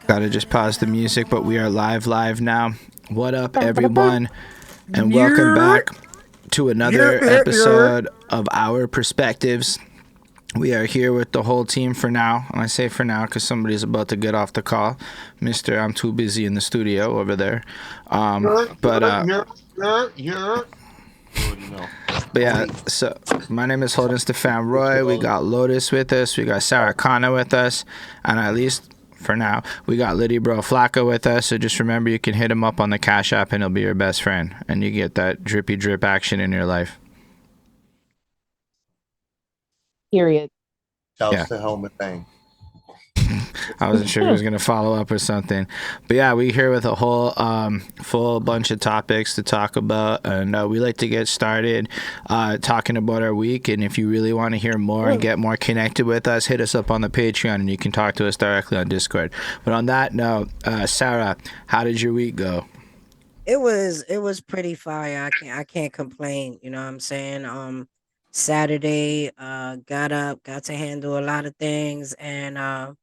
Gotta just pause the music, but we are live now. What up, everyone? And welcome back to another episode of Our Perspectives. We are here with the whole team for now. And I say for now because somebody's about to get off the call. Mr. I'm too busy in the studio over there. But yeah, so my name is Holden Stefan Roy. We got Lotus with us. We got Sara, Kana with us. And at least for now, we got Liddy Bro Flacko with us. So just remember, you can hit him up on the Cahsapp and he'll be your best friend. And you get that drippy drip action in your life. Period. Shouts to Helmet Bang. I wasn't sure he was going to follow up or something. But yeah, we're here with a whole full bunch of topics to talk about. And we like to get started talking about our week. And if you really want to hear more and get more connected with us, hit us up on the Patreon and you can talk to us directly on Discord. But on that note, Sara, how did your week go? It was pretty fire. I can't complain. You know what I'm saying? Saturday, got up, got to handle a lot of things, and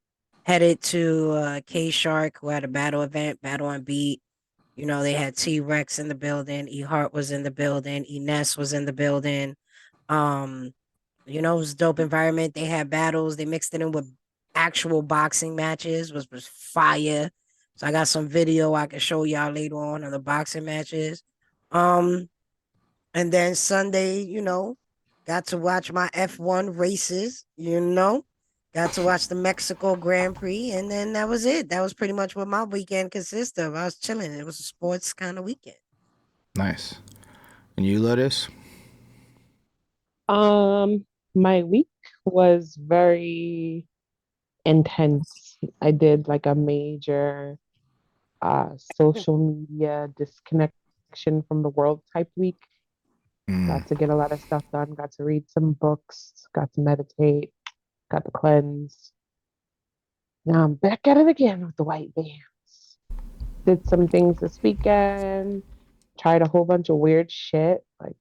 headed to K Shark, who had a battle event, Battle on Beat. You know, they had T Rex in the building, E Hart was in the building, E Ness was in the building. You know, it was a dope environment. They had battles, they mixed it in with actual boxing matches, was fire. So I got some video I can show y'all later on of the boxing matches. And then Sunday, you know, got to watch my F1 races, you know. Got to watch the Mexico Grand Prix, and then that was it. That was pretty much what my weekend consisted of. I was chilling. It was a sports kind of weekend. Nice. And you, Lotus? My week was very intense. I did like a major social media disconnection from the world type week. Got to get a lot of stuff done, got to read some books, got to meditate, got to cleanse. Now I'm back at it again with the white bands. Did some things this weekend, tried a whole bunch of weird shit, like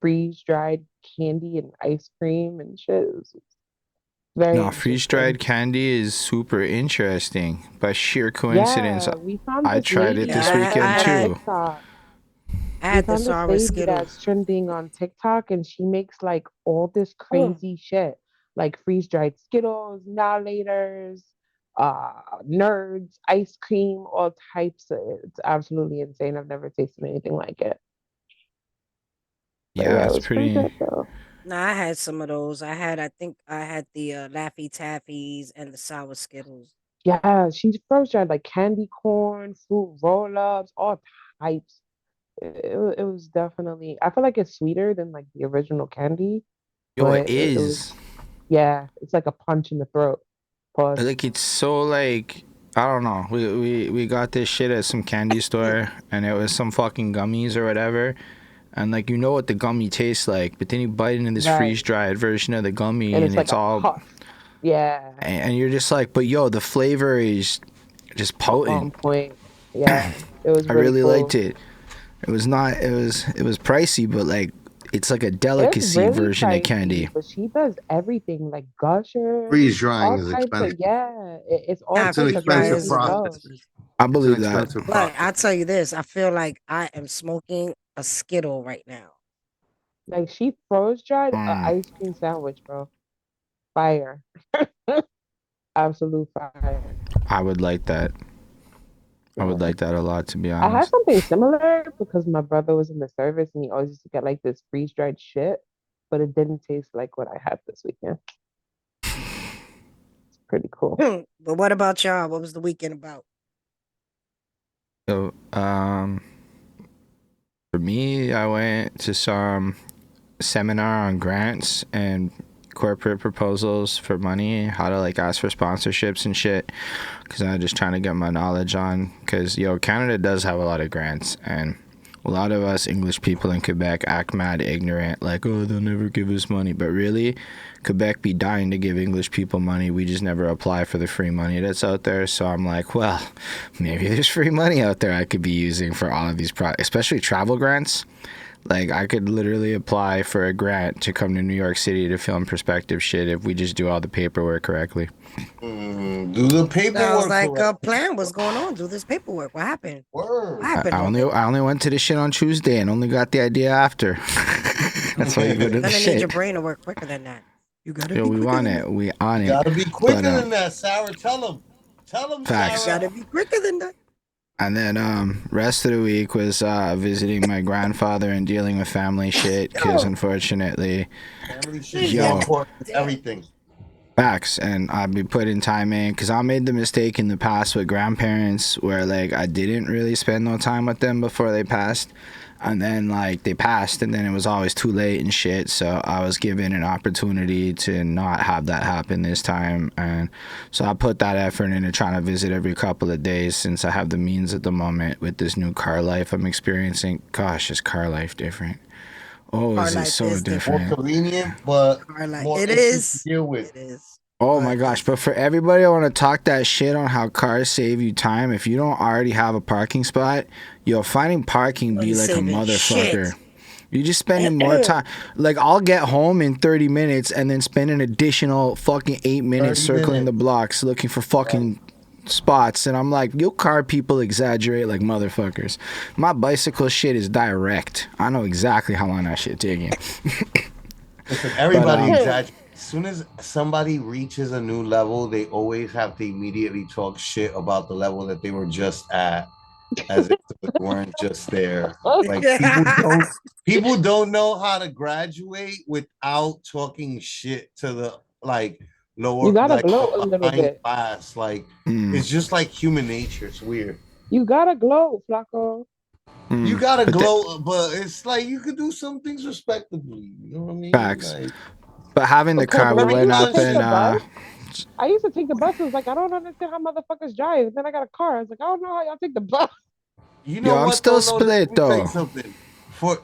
freeze-dried candy and ice cream and shit. It was very freeze-dried candy is super interesting. By sheer coincidence, I tried it this weekend too. I had the Sara Skittles that's trending on TikTok, and she makes like all this crazy shit, like freeze-dried Skittles, Now-Laters, Nerds, ice cream, all types. It's absolutely insane. I've never tasted anything like it. Yeah, it's pretty good though. No, I had some of those. I think I had the Laffy Taffies and the sour Skittles. Yeah, she froze-dried like candy corn, fruit roll-ups, all types. It was definitely, I feel like it's sweeter than like the original candy. Yo, it is. Yeah, it's like a punch in the throat. Pause. Like it's so like, I don't know. We got this shit at some candy store and it was some fucking gummies or whatever. And like, you know what the gummy tastes like, but then you bite into this freeze-dried version of the gummy and it's all puff. Yeah. And you're just like, but yo, the flavor is just potent. On point. Yeah. It was I really liked it. It was pricey, but like it's like a delicacy really version pricey, of candy. But she does everything like gusher. Freeze drying is expensive. It's all an expensive process. I believe that. But I'll tell you this, I feel like I am smoking a Skittle right now. Like she froze dried an ice cream sandwich, bro. Fire. Absolute fire. I would like that. I would like that a lot, to be honest. I had something similar because my brother was in the service and he always used to get like this freeze-dried shit, but it didn't taste like what I had this weekend. It's pretty cool. But what about y'all? What was the weekend about? So, for me, I went to some seminar on grants and corporate proposals for money, how to like ask for sponsorships and shit, because I'm just trying to get my knowledge on, because Canada does have a lot of grants and a lot of us English people in Quebec act mad ignorant, like, oh, they'll never give us money, but really Quebec be dying to give English people money. We just never apply for the free money that's out there. So I'm like, well, maybe there's free money out there I could be using for all of these especially travel grants. Like, I could literally apply for a grant to come to New York City to film perspective shit if we just do all the paperwork correctly. Do the paperwork. Sounds like a plan. What's going on? Do this paperwork. What happened? Word. What happened? I only went to this shit on Tuesday and only got the idea after. That's why you go to You're the gonna shit. need your brain to work quicker than that. You gotta Yo, be we quicker on than it. We on it. You gotta be quicker But, than that, Sarah. Tell them. Tell them, Facts. Sarah. You gotta be quicker than that. And then rest of the week was visiting my grandfather and dealing with family shit because unfortunately, family shit is more important than everything. Facts. And I've been putting time in because I made the mistake in the past with grandparents where like I didn't really spend no time with them before they passed. And then like they passed and then it was always too late and shit. So I was given an opportunity to not have that happen this time. And so I put that effort into trying to visit every couple of days since I have the means at the moment with this new car life I'm experiencing. Gosh, is car life different? Oh, Car is it life so is different? More convenient, but more it issues is. to deal with. It is. Oh my gosh, but for everybody I want to talk that shit on how cars save you time, if you don't already have a parking spot, yo, finding parking be like a motherfucker. You just spending more time. Like, I'll get home in 30 minutes and then spend an additional fucking 8 minutes circling the blocks looking for fucking spots. And I'm like, you car people exaggerate like motherfuckers. My bicycle shit is direct. I know exactly how long that shit taking. Listen, everybody exaggerates. As soon as somebody reaches a new level, they always have to immediately talk shit about the level that they were just at, as if they weren't just there. Like people don't know how to graduate without talking shit to the like lower. You gotta like, glow a little bit. Class. Like it's just like human nature. It's weird. You gotta glow, Flacco. You gotta glow, but it's like you could do some things respectably. You know what I mean? Facts. Like, but having the car, we went up and I used to take the bus. It was like, I don't understand how motherfuckers drive. And then I got a car. I was like, I don't know how y'all take the bus. You know what? I'm still split though. For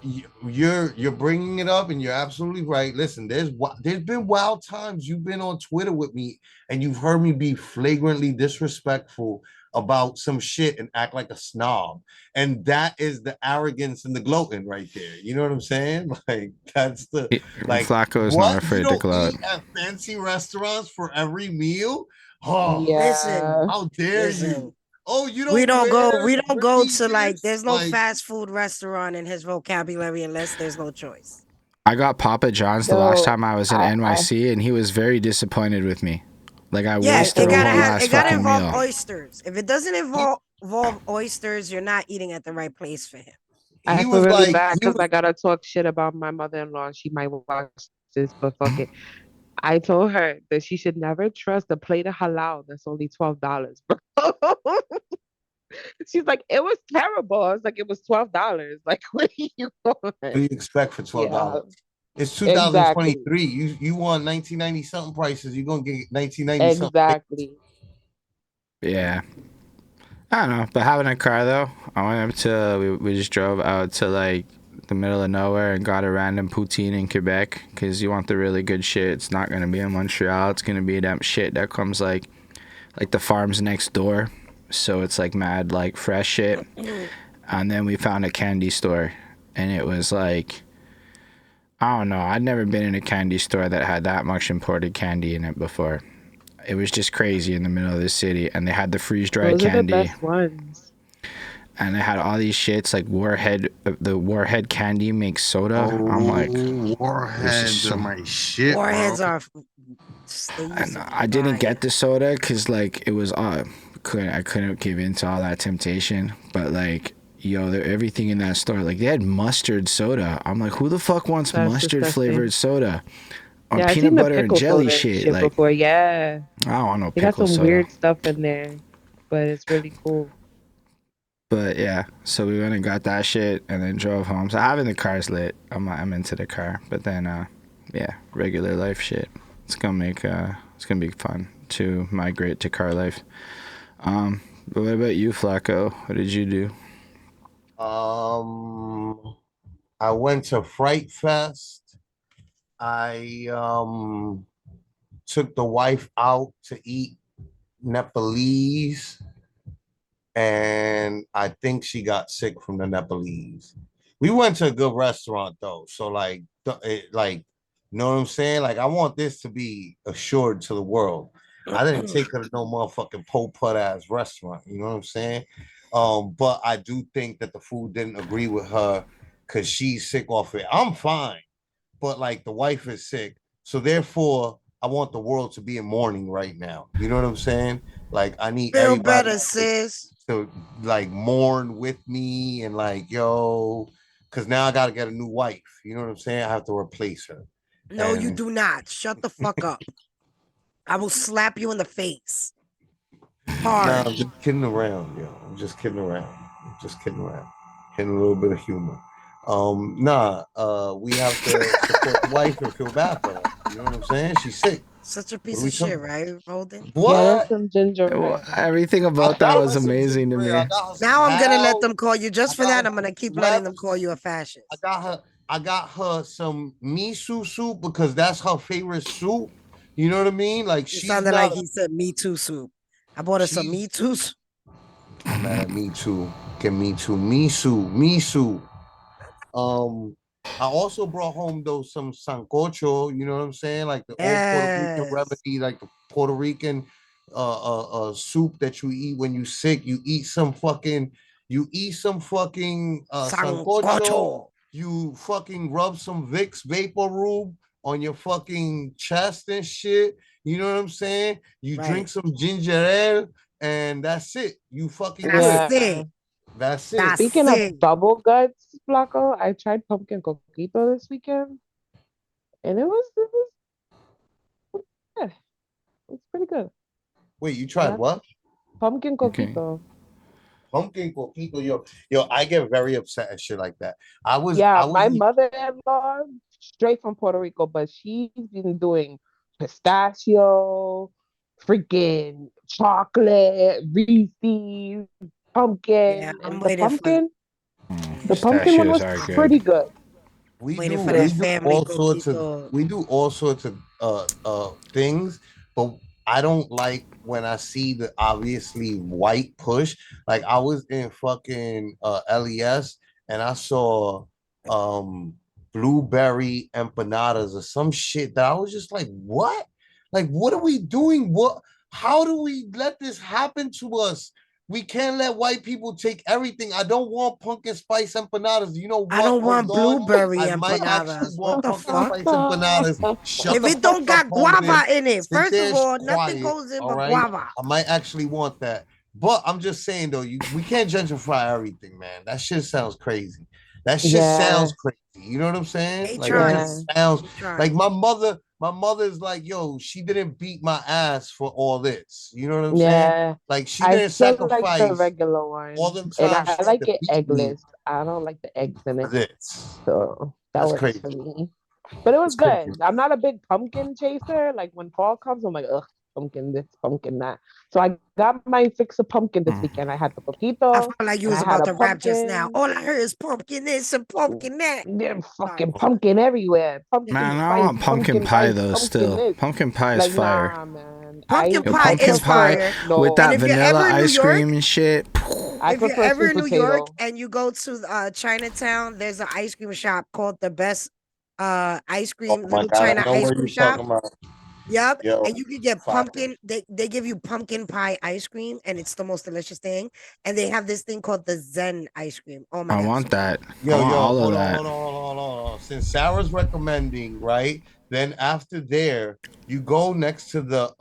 you're bringing it up, and you're absolutely right. Listen, there's been wild times you've been on Twitter with me, and you've heard me be flagrantly disrespectful about some shit and act like a snob, and that is the arrogance and the gloating right there. You know what I'm saying? Like that's the like. Flacco is not afraid to gloat. At fancy restaurants for every meal. Oh, yeah. Listen, how dare you? Oh, you don't. We don't go to like. There's no fast food restaurant in his vocabulary unless there's no choice. I got Papa John's the last time I was in NYC, and he was very disappointed with me. Like I wasted a whole last fucking meal. It gotta involve oysters. If it doesn't involve oysters, you're not eating at the right place for him. I feel really bad because I gotta talk shit about my mother-in-law. She might watch this, but fuck it. I told her that she should never trust a plate of halal that's only $12, bro. She's like, it was terrible. I was like, it was $12. Like, what are you going? What do you expect for $12? Yeah, it's 2023. Exactly. You want 1990 something prices. You're gonna get 1990 something. Exactly. Yeah. I don't know, but having a car though, I went up to we just drove out to like the middle of nowhere and got a random poutine in Quebec because you want the really good shit. It's not gonna be in Montreal. It's gonna be that shit that comes like the farms next door. So it's like mad like fresh shit. And then we found a candy store and it was like, I don't know, I'd never been in a candy store that had that much imported candy in it before. It was just crazy in the middle of the city, and they had the freeze-dried candy. Those are the best ones. And they had all these shits like Warhead. The Warhead candy makes soda. I'm like, Warheads are my shit. Warheads bro. are. And I didn't get the soda because like it was I couldn't give in to all that temptation. But like, yo, everything in that store, like they had mustard soda. I'm like, who the fuck wants mustard flavored soda? Or peanut butter and jelly shit like before, yeah. I don't want no pickle. They got some soda. Weird stuff in there, but it's really cool. But yeah, so we went and got that shit and then drove home. So having the car's lit. I'm into the car, but then yeah, regular life shit. It's gonna be fun to migrate to car life. But what about you, Flacco? What did you do? I went to Fright Fest. I took the wife out to eat Nepalese, and I think she got sick from the Nepalese. We went to a good restaurant though, so like, you know what I'm saying? Like, I want this to be assured to the world. I didn't take her to no motherfucking pole putt ass restaurant. You know what I'm saying? But I do think that the food didn't agree with her because she's sick off it. I'm fine, but like the wife is sick, so therefore I want the world to be in mourning right now. You know what I'm saying? Like, I need Feel everybody better, sis. to like mourn with me and like, yo, because now I got to get a new wife. You know what I'm saying? I have to replace her. No, you And do not. Shut the fuck up. I will slap you in the face. nah, Hard. I'm just kidding around, yo. I'm just kidding around. I'm just kidding around. Hitting a little bit of humor. We have to support the wife and feel bad for her. You know what I'm saying? She's sick. Such a What piece are we of shit, talking? right, Holden? Get her What? some ginger ale. Everything I about that got was her some amazing to ginger ale. me. I got her some Now I'm gonna let cow. them call you I just for got that. her I'm gonna some keep letting them call Schweppes. you a I fascist. got her. I got her some miso soup because that's her favorite soup. You know what I mean? Like, It she's sounded like not. he said Me Too soup. I bought her some Me She's Too soup. man. Me too. Get me too. Miso. Miso. Um, I also brought home though some sancocho, you know what I'm saying? Like the old Puerto Rican Yes. remedy, like the Puerto Rican soup that you eat when you sick. You eat some fucking sancocho, Sancocho. you fucking rub some Vicks Vapor Rube on your fucking chest and shit. You know what I'm saying? You Right. drink some ginger ale, and that's it. You fucking That's good. Yeah. it. That's it. That's Speaking of it. bubble guts, Flacco, I tried pumpkin coquito this weekend, and yeah, it's pretty good. Wait, you I'm tried not what? pumpkin Okay. coquito. Pumpkin coquito, yo, I get very upset at shit like that. Yeah, I was my mother-in-law, straight from Puerto Rico, but she's been doing pistachio, freaking chocolate, Reese's, Yeah, pumpkin, I'm and waiting for the pumpkin one Pistachios was are pretty good. good. we waiting do for Yeah. that family coquito. we do all sorts of things, but I don't like when I see the obviously white push. Like, I was in fucking LES and I saw um blueberry empanadas or some shit that I was just like, what? Like, what are we doing? What, how do we let this happen to us? We can't let white people take everything. I don't want pumpkin spice empanadas. You know I what? don't Oh want Lord, blueberry I might actually empanadas. What want the pumpkin fuck? spice empanadas. Shut If the it fuck don't up, got Holden. guava in it, Sit first of there all, nothing quiet. goes in All but right. guava. I might actually want that. But I'm just saying though, we can't gentrify everything, man. That shit sounds crazy. That shit Yeah, sounds crazy. You know what I'm saying? They Like, it trying. yeah, just sounds They like trying. my mother's like, yo, she didn't beat my ass for all this. You know what I'm saying? yeah. Like, she I didn't still like the sacrifice regular all one, them and times I she had like to it beat me eggless. I don't like the eggs in for it, this. so that That's works crazy. for me. But it was That's crazy. good. I'm not a big pumpkin chaser. Like when fall comes, I'm like, ugh, pumpkin this, pumpkin that. So I got my fix of pumpkin this Mm. weekend. I had the I coquito felt like you and was I had about a to rap just now. pumpkin. All I heard is pumpkin this and pumpkin that. There's Sorry. fucking pumpkin everywhere. Pumpkin Man, I spice, want pumpkin pumpkin pie rice, though. pumpkin Still, this. pumpkin pie is Like, fire. nah, man. Pumpkin Yo, I pie pumpkin is pie prefer fire. with And that no. if you're vanilla ever in New ice cream York, and shit. I if you're prefer ever sweet in New York potato. and you go to Chinatown, there's an ice cream shop called the Best Ice Oh Cream, my Little god, I China know Ice what Cream you're Shop. talking about. Yep. Yo, And you can get fire. pumpkin. They give you pumpkin pie ice cream, and it's the most delicious thing. And they have this thing called the Zen ice cream. Oh my I god, want so good. that. I Yo, want yo, all of hold on, that. hold on, hold on, hold on. Since Sarah's recommending, right? Then after there, you go next to the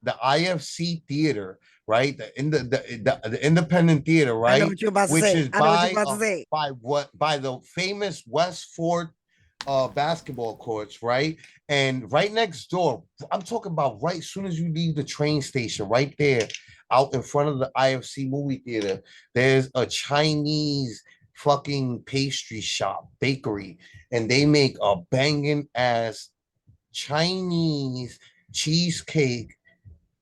IFC theater, right? The independent theater, I know right? what you're about to Which say. is I know what you're about to say. by the famous West Fort basketball courts, right? And right next door, I'm talking about right as soon as you leave the train station, right there, out in front of the IFC movie theater, there's a Chinese fucking pastry shop, bakery, and they make a banging ass Chinese cheesecake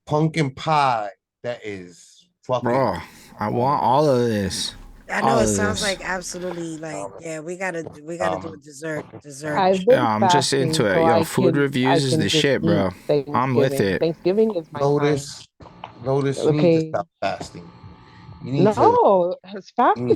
pumpkin pie that is fucking Bro, I want all of this. I know All it of sounds this. like absolutely like yeah, we gotta do a dessert. I've Yeah, been I'm just into fasting it. so Yo, I food I reviews is can the just shit, eat bro. I'm with Thanksgiving. it. Thanksgiving is my time. Lotus. Lotus, you need to Okay. stop fasting. You need to. No,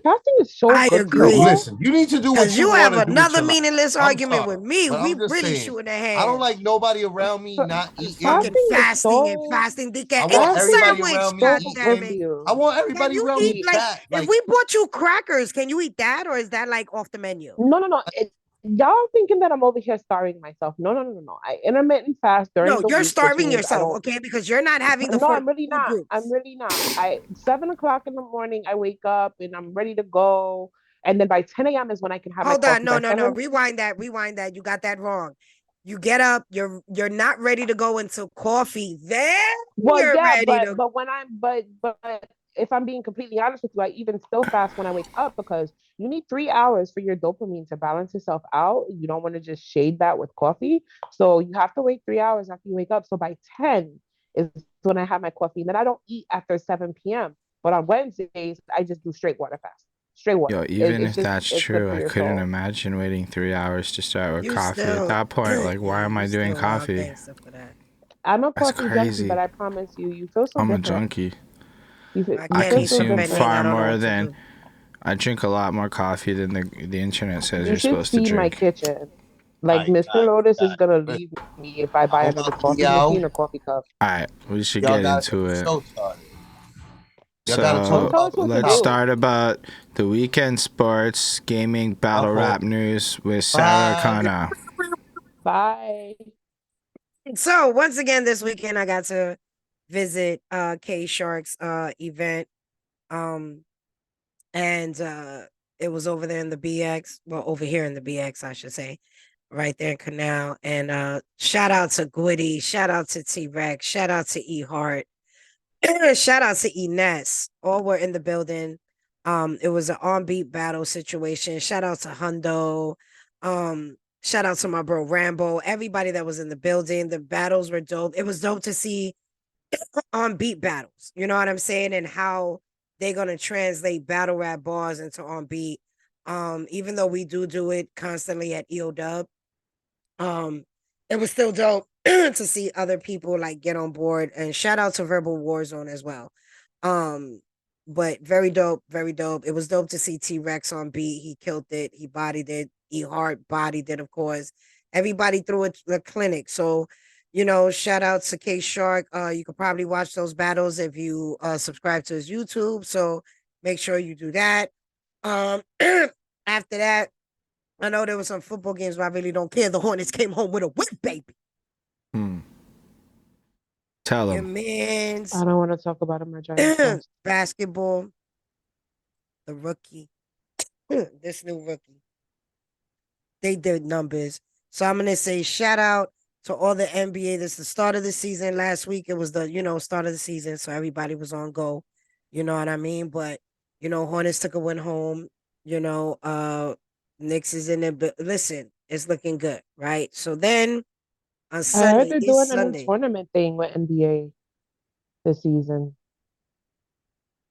fasting is so I good for No, agree. you. listen. You need to do what Because you you want have to do with another your life. meaninless I'm argument sorry, with me. but We I'm just really saying. shooting I don't ahead. like nobody around me not eating. Fucking Fasting is fasting and so fasting. Dick. I Eat want a everybody sandwich, around me so God good damn for eating. it. I you. want Can everybody you around eat me like fat. if Like, we bought you crackers, can you eat that or is that like off the menu? No. Y'all thinking that I'm over here starving myself. No. I intermittent fast during No, the you're week, which starving means I yourself, don't. okay? Because you're not having the No, four I'm really food not. I'm groups. really not. 7 o'clock in the morning, I wake up and I'm ready to go. And then by 10 a.m. is when I can have my Hold on, coffee. no, By no, no. 7, Rewind that. Rewind that. You got that wrong. You get up. You're not ready to go until coffee. Then well, you're yeah, ready but to. but if I'm being completely honest with you, I even still fast when I wake up because you need 3 hours for your dopamine to balance itself out. You don't want to just shade that with coffee, so you have to wait 3 hours after you wake up. So by 10 is when I have my coffee, and then I don't eat after 7 p.m. But on Wednesdays, I just do straight water fast, straight Yo, water. even It's if just that's it's good true, for I your couldn't soul. imagine waiting 3 hours to start with You coffee. At still, that point, like, why yeah, am you I doing still wild coffee? gangster for that. I'm a That's coffee junkie, but crazy. I promise you, you feel so I'm a different. junkie. I I You can't feel eat so the consume different. thing. I far don't know more what to than do. I drink a lot more coffee than the internet says You you're should supposed to see my drink. kitchen. Like I, Mr. I, Lotus is I, gonna listen, leave me if I buy I'm another about to be coffee out. machine or coffee cup. All right, we should Y'all get gotta get into the it. show started. Y'all gotta talk Don't So tell about us what the to let's topic. do. start about the weekend sports, gaming, battle Uh-oh. rap news with Sara Bye. Kana. Bye. So once again, this weekend I got to visit K Shark's event. Um and it was over there in the BX. Well, over here in the BX, I should say, right there in Canal. And shout out to Gwitty, shout out to T Rex, shout out to E Hart, shout out to Ines. All were in the building. It was an on beat battle situation. Shout out to Hundo. Shout out to my bro Rambo. Everybody that was in the building. The battles were dope. It was dope to see on beat battles. You know what I'm saying? And how they're gonna translate battle rap bars into on beat. Even though we do it constantly at EOW, it was still dope to see other people like get on board. And shout out to Verbal Warzone as well. Um, but very dope, very dope. It was dope to see T Rex on beat. He killed it. He bodied it. E Hart bodied it, of course. Everybody threw it the clinic. So, you know, shout out to K Shark. You could probably watch those battles if you subscribe to his YouTube. So make sure you do that. Um, after that, I know there were some football games, but I really don't care. The Hornets came home with a win, baby. Tell Your him. I man's don't want to talk about it. My Giants lost. basketball, the rookie, this new rookie, they did numbers. So I'm gonna say shout out to all the NBA. This is the start of the season. Last week it was the start of the season, so everybody was on go. You know what I mean? But Hornets took a win home. Knicks is in there. But listen, it's looking good, right? So then on I heard Sunday, they're this doing a new Sunday, tournament thing with NBA this season.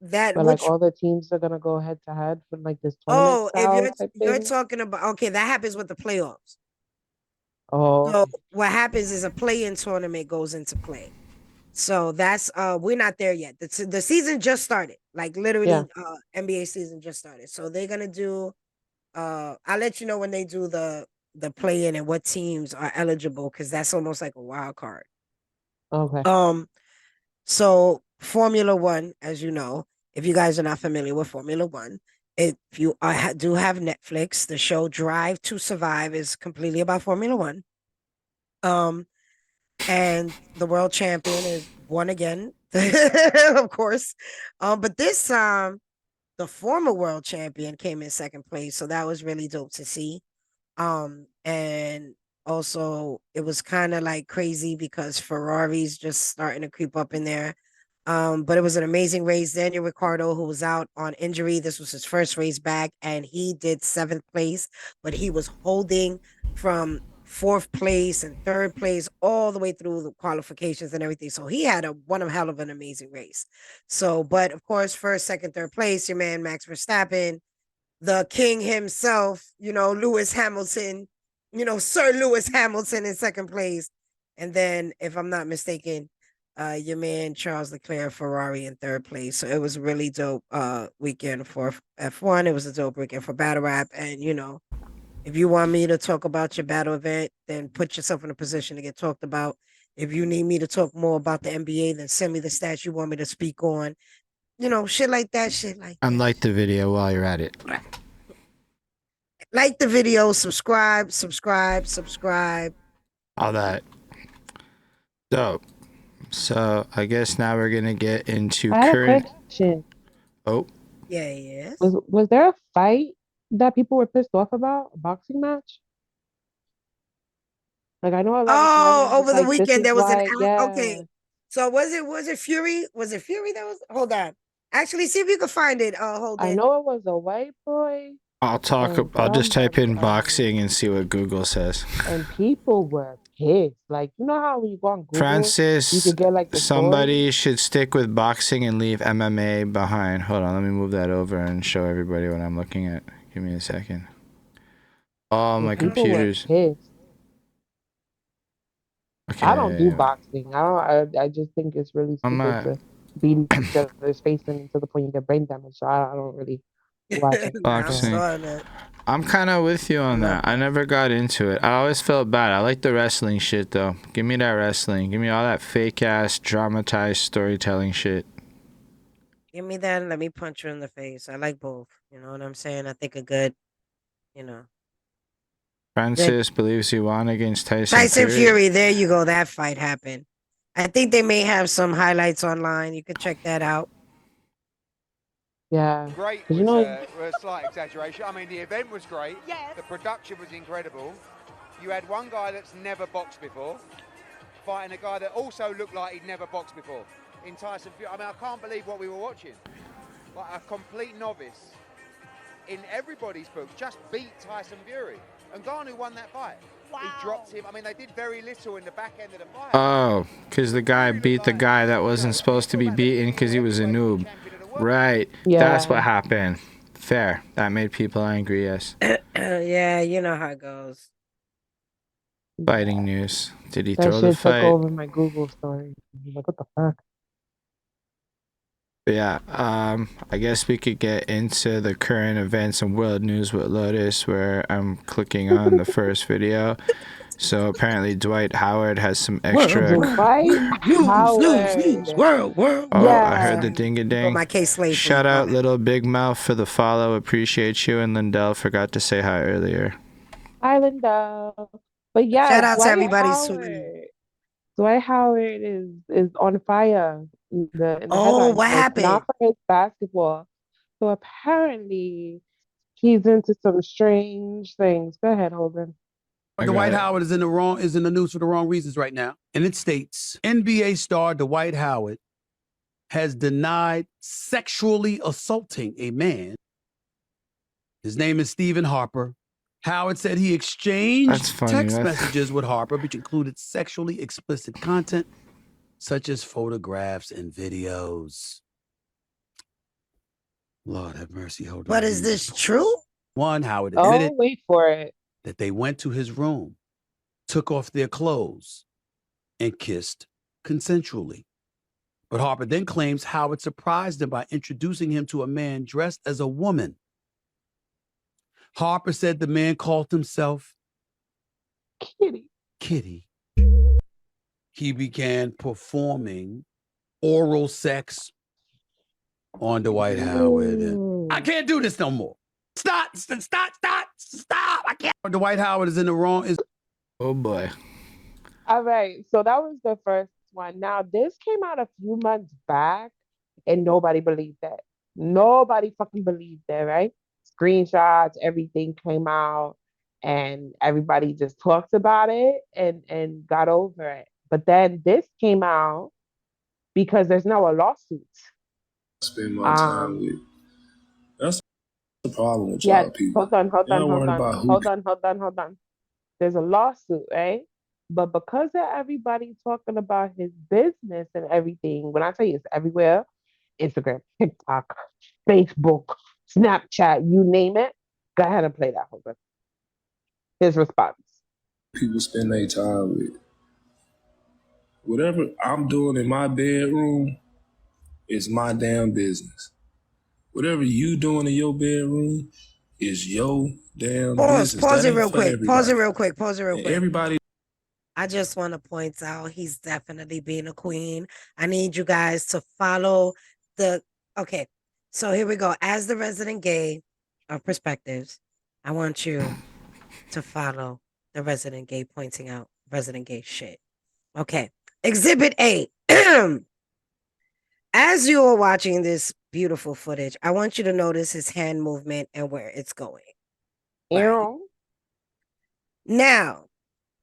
that But like which all the teams are gonna go head to head for like this tournament oh, if style type you're thing. talking about okay, that happens with the playoffs. Oh, So okay. what happens is a play-in tournament goes into play. So that's we're not there yet. The season just started. Like Yeah. literally NBA season just started. So they're gonna do I'll let you know when they do the play-in and what teams are eligible because that's almost like a wild card. Okay. So Formula One, as you know, if you guys are not familiar with Formula One, if you do have Netflix, the show Drive to Survive is completely about Formula One. Um, and the world champion is won again, of course. But this time, the former world champion came in second place, so that was really dope to see. And also it was kind of like crazy because Ferrari's just starting to creep up in there. But it was an amazing race. Daniel Ricciardo, who was out on injury, this was his first race back, and he did seventh place, but he was holding from fourth place and third place all the way through the qualifications and everything. So he had one hell of an amazing race. So, but of course, first, second, third place, your man Max Verstappen, the king himself, Lewis Hamilton, Sir Lewis Hamilton in second place. And then, if I'm not mistaken, your man Charles Leclerc Ferrari in third place. So it was a really dope weekend for F1. It was a dope weekend for battle rap. And you know, if you want me to talk about your battle event, then put yourself in a position to get talked about. If you need me to talk more about the NBA, then send me the stats you want me to speak on. You know, shit like that, shit like that. And like the video while you're at it. Like the video, subscribe. All that. Dope. So I guess now we're gonna get into I had a current. question. Oh, Yeah, yes. Was there a fight that people were pissed off about? A boxing match? Like I know a lot of Oh, celebrities was over the like, this weekend is there was an why, yeah. okay. So was it Fury? Was it Fury that was? Hold on. Actually, see if you can find it. Hold I on. know it was a white boy. I'll just type in boxing and see what Google says. And people were pissed. Like, you know how when you go on Google, Francis, you could get like the somebody should stick with boxing and leave MMA behind. Hold on, let me move that over and show everybody what I'm looking at. Give me a second. Oh, my computer's. Pissed. Okay. I don't do boxing. I just think it's really stupid to beat each other's face in to the point you get brain damage. So I don't really watch it. Boxing. I'm kind of with you on that. I never got into it. I always felt bad. I like the wrestling shit though. Give me that wrestling. Give me all that fake ass dramatized storytelling shit. Give me that and let me punch you in the face. I like both. You know what I'm saying? I think a good, you know. Francis believes he won against Tyson Fury. There you go. That fight happened. I think they may have some highlights online. You could check that out. Yeah. Great was a slight exaggeration. I mean, the event was great. Yes. The production was incredible. You had one guy that's never boxed before fighting a guy that also looked like he'd never boxed before in Tyson Fury. I mean, I can't believe what we were watching. Like a complete novice in everybody's book just beat Tyson Fury. And Garnu won that fight. Wow. He dropped him. I mean, they did very little in the back end of the fight. Oh, because the guy beat the guy that wasn't supposed to be beaten because he was a noob. Right. Yeah. That's what happened. Fair. That made people angry, yes. Yeah, you know how it goes. Fighting news. Did he that throw the fight? That shit took over my Google story. Like, what the fuck? But yeah, I guess we could get into the current events and world news with Lotus, where I'm clicking on the first video. So apparently Dwight Howard has some extra. World. Oh, yeah. I heard the ding-a-ding. My case Shout out Little Big Mouth for the follow. Appreciate you. And Lindell forgot to say hi earlier. Hi, Lindell. But yeah, shout out to everybody. Dwight Howard is on fire. In the what happened? Not for his basketball. So apparently he's into some strange things. Go ahead, Holden. Dwight Howard is in the news for the wrong reasons right now. And it states, NBA star Dwight Howard has denied sexually assaulting a man. His name is Stephen Harper. Howard said he exchanged text messages with Harper, which included sexually explicit content, such as photographs and videos. Lord have mercy, hold on. But is this true? One, Howard admitted wait for it. that they went to his room, took off their clothes, and kissed consensually. But Harper then claims Howard surprised him by introducing him to a man dressed as a woman. Harper said the man called himself Kitty. He began performing oral sex on Dwight Howard. And I can't do this no more. Stop. I can't. Dwight Howard is in the wrong. Oh, boy. All right. So that was the first one. Now, this came out a few months back, and nobody believed that. Nobody fucking believed that, right? Screenshots, everything came out, and everybody just talked about it and got over it. But then this came out because there's now a lawsuit. Spend my time with. That's the problem with y'all people. Hold on. There's a lawsuit, right? But because of everybody talking about his business and everything, when I tell you it's everywhere, Instagram, TikTok, Facebook, Snapchat, you name it, go ahead and play that, Holden. His response. People spend their time with. Whatever I'm doing in my bedroom is my damn business. Whatever you doing in your bedroom is your damn business. Pause That it ain't real for quick. Pause everybody. it real quick. Pause it real And quick. everybody. I just want to point out he's definitely being a queen. I need you guys to follow the. Okay, so here we go. As the resident gay of perspectives, I want you to follow the resident gay pointing out resident gay shit. Okay, Exhibit A. As you are watching this beautiful footage, I want you to notice his hand movement and where it's going. Right. Now,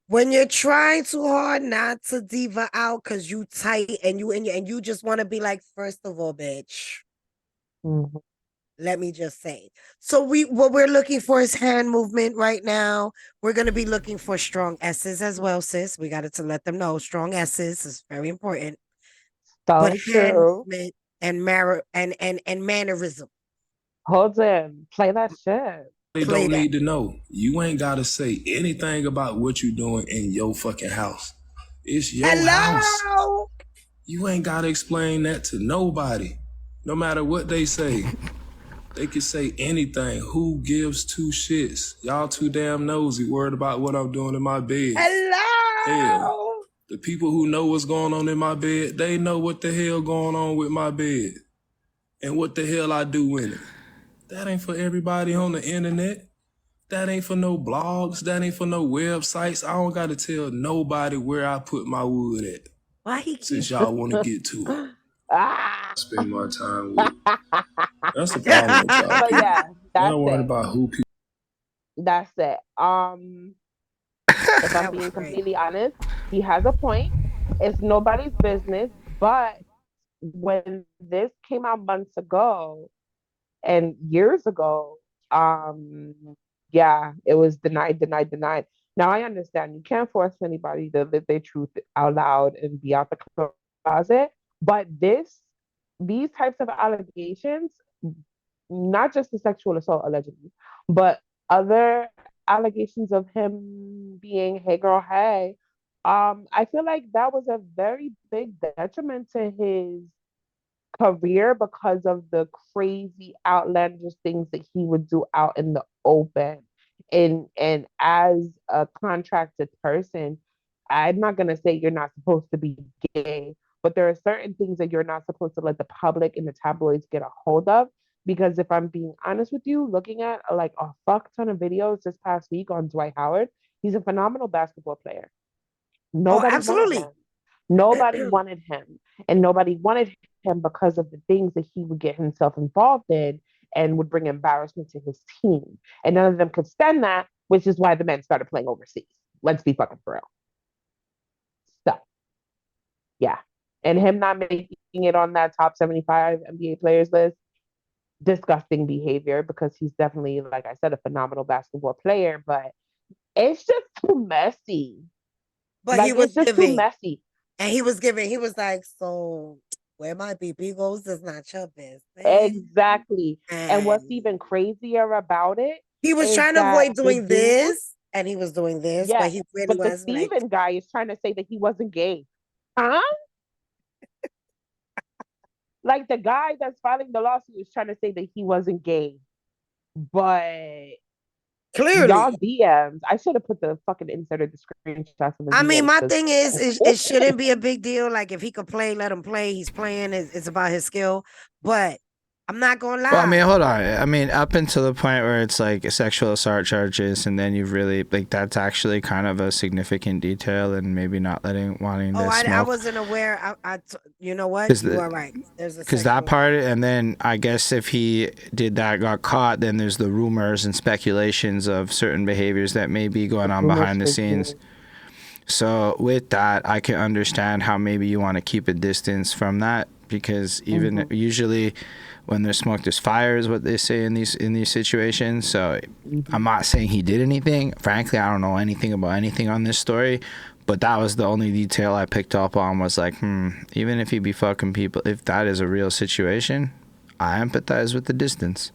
when you're trying too hard not to diva out because you tight and you just want to be like, first of all, bitch. Mm-hmm. Let me just say. So what we're looking for is hand movement right now. We're gonna be looking for strong S's as well, sis. We got to let them know strong S's is very important. So but hand true. movement and mannerism. Hold on, play that shit. They don't need to know. You ain't gotta say anything about what you doing in your fucking house. It's your house. You ain't gotta explain that to nobody. No matter what they say. They can say anything. Who gives two shits? Y'all too damn nosy, worried about what I'm doing in my bed. Hell, the people who know what's going on in my bed, they know what the hell going on with my bed. And what the hell I do in it. That ain't for everybody on the internet. That ain't for no blogs. That ain't for no websites. I don't got to tell nobody where I put my wood at. Why he Since y'all want to get to it. Spend my time with. That's the problem with y'all. But yeah, that's don't worry about who people. That's it. If I'm being completely honest, he has a point. It's nobody's business. But when this came out months ago and years ago, yeah, it was denied. Now I understand you can't force anybody to live their truth out loud and be out the closet, but these types of allegations, not just the sexual assault allegedly, but other allegations of him being hey girl, hey, I feel like that was a very big detriment to his career because of the crazy outlandish things that he would do out in the open. And as a contracted person, I'm not gonna say you're not supposed to be gay, but there are certain things that you're not supposed to let the public and the tabloids get a hold of. Because if I'm being honest with you, looking at like a fuck ton of videos this past week on Dwight Howard, he's a phenomenal basketball player. Nobody wanted him. Nobody wanted him. And nobody wanted him because of the things that he would get himself involved in and would bring embarrassment to his team. And none of them could stand that, which is why the men started playing overseas. Let's be fucking for real. So, yeah. And him not making it on that top 75 NBA players list, disgusting behavior, because he's definitely, like I said, a phenomenal basketball player, but it's just too messy. But like, he was it's just giving, too messy. And he was like, so where my BP goes is not your business. Exactly. And what's even crazier about it, he was trying to avoid doing this, and he was doing this, yeah, but he really but the was Steven guy is trying to say that he wasn't gay. Huh? Like, the guy that's filing the lawsuit is trying to say that he wasn't gay. But clearly, y'all DMs, I should have put the fucking inserted the screenshots of the DMs. I mean, my thing is it shouldn't be a big deal. Like, if he could play, let him play. He's playing. It's about his skill. But I'm not gonna lie. Well, I mean, hold on. I mean, up until the point where it's like sexual assault charges, and then you've really like that's actually kind of a significant detail, and maybe not wanting to smoke. I wasn't aware. You know what? You are right. There's because that part, and then I guess if he did that, got caught, then there's the rumors and speculations of certain behaviors that may be going on behind the scenes. So with that, I can understand how maybe you want to keep a distance from that, because even usually when there's smoke, there's fire, is what they say in these situations. So I'm not saying he did anything. Frankly, I don't know anything about anything on this story, but that was the only detail I picked up on, was like, even if he be fucking people, if that is a real situation, I empathize with the distance.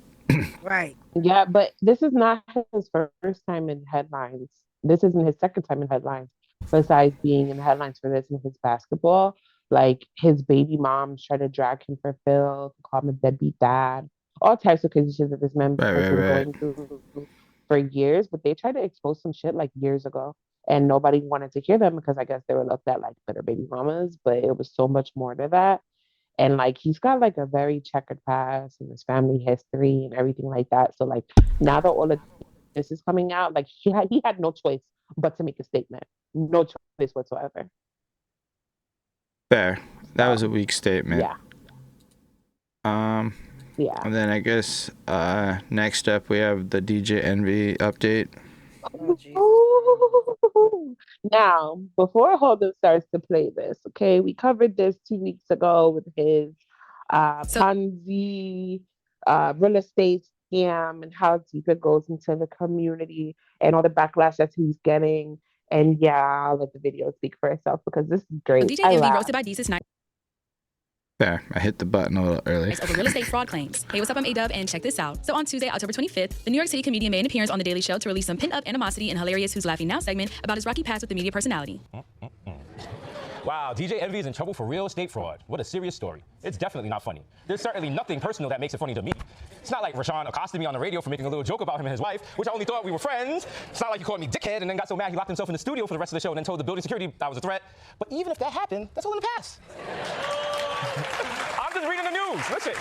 Right. Yeah, but this is not his first time in headlines. This isn't his second time in headlines. besides being in the headlines for this and his basketball. Like his baby moms try to drag him for Phil, call him a deadbeat dad, all types of crazy shit that this man Right, has right, been right. going through for years. But they tried to expose some shit like years ago, and nobody wanted to hear them because I guess they were looked at like bitter baby mamas. But it was so much more to that. And like he's got like a very checkered past and his family history and everything like that. So like now that all of this is coming out, like he had no choice but to make a statement. No choice whatsoever. Fair. That was a weak statement. Yeah. Yeah. And then I guess next up we have the DJ Envy update. Ooh. Now, before Holden starts to play this, okay, we covered this 2 weeks ago with his Ponzi real estate scam and how deep it goes into the community and all the backlash that he's getting. And yeah, I'll let the video speak for itself because this is great. DJ Envy roasted by Desus Night. Fair. I hit the button a little early. Over real estate fraud claims. Hey, what's up? I'm A-Dub, and check this out. So on Tuesday, October 25th, the New York City comedian made an appearance on The Daily Show to release some pent-up animosity and hilarious Who's Laughing Now segment about his rocky past with the media personality. Wow, DJ Envy is in trouble for real estate fraud. What a serious story. It's definitely not funny. There's certainly nothing personal that makes it funny to me. It's not like Rashawn accosted me on the radio for making a little joke about him and his wife, which I only thought we were friends. It's not like he called me dickhead and then got so mad he locked himself in the studio for the rest of the show and then told the building security I was a threat. But even if that happened, that's all in the past. I'm just reading the news. Listen.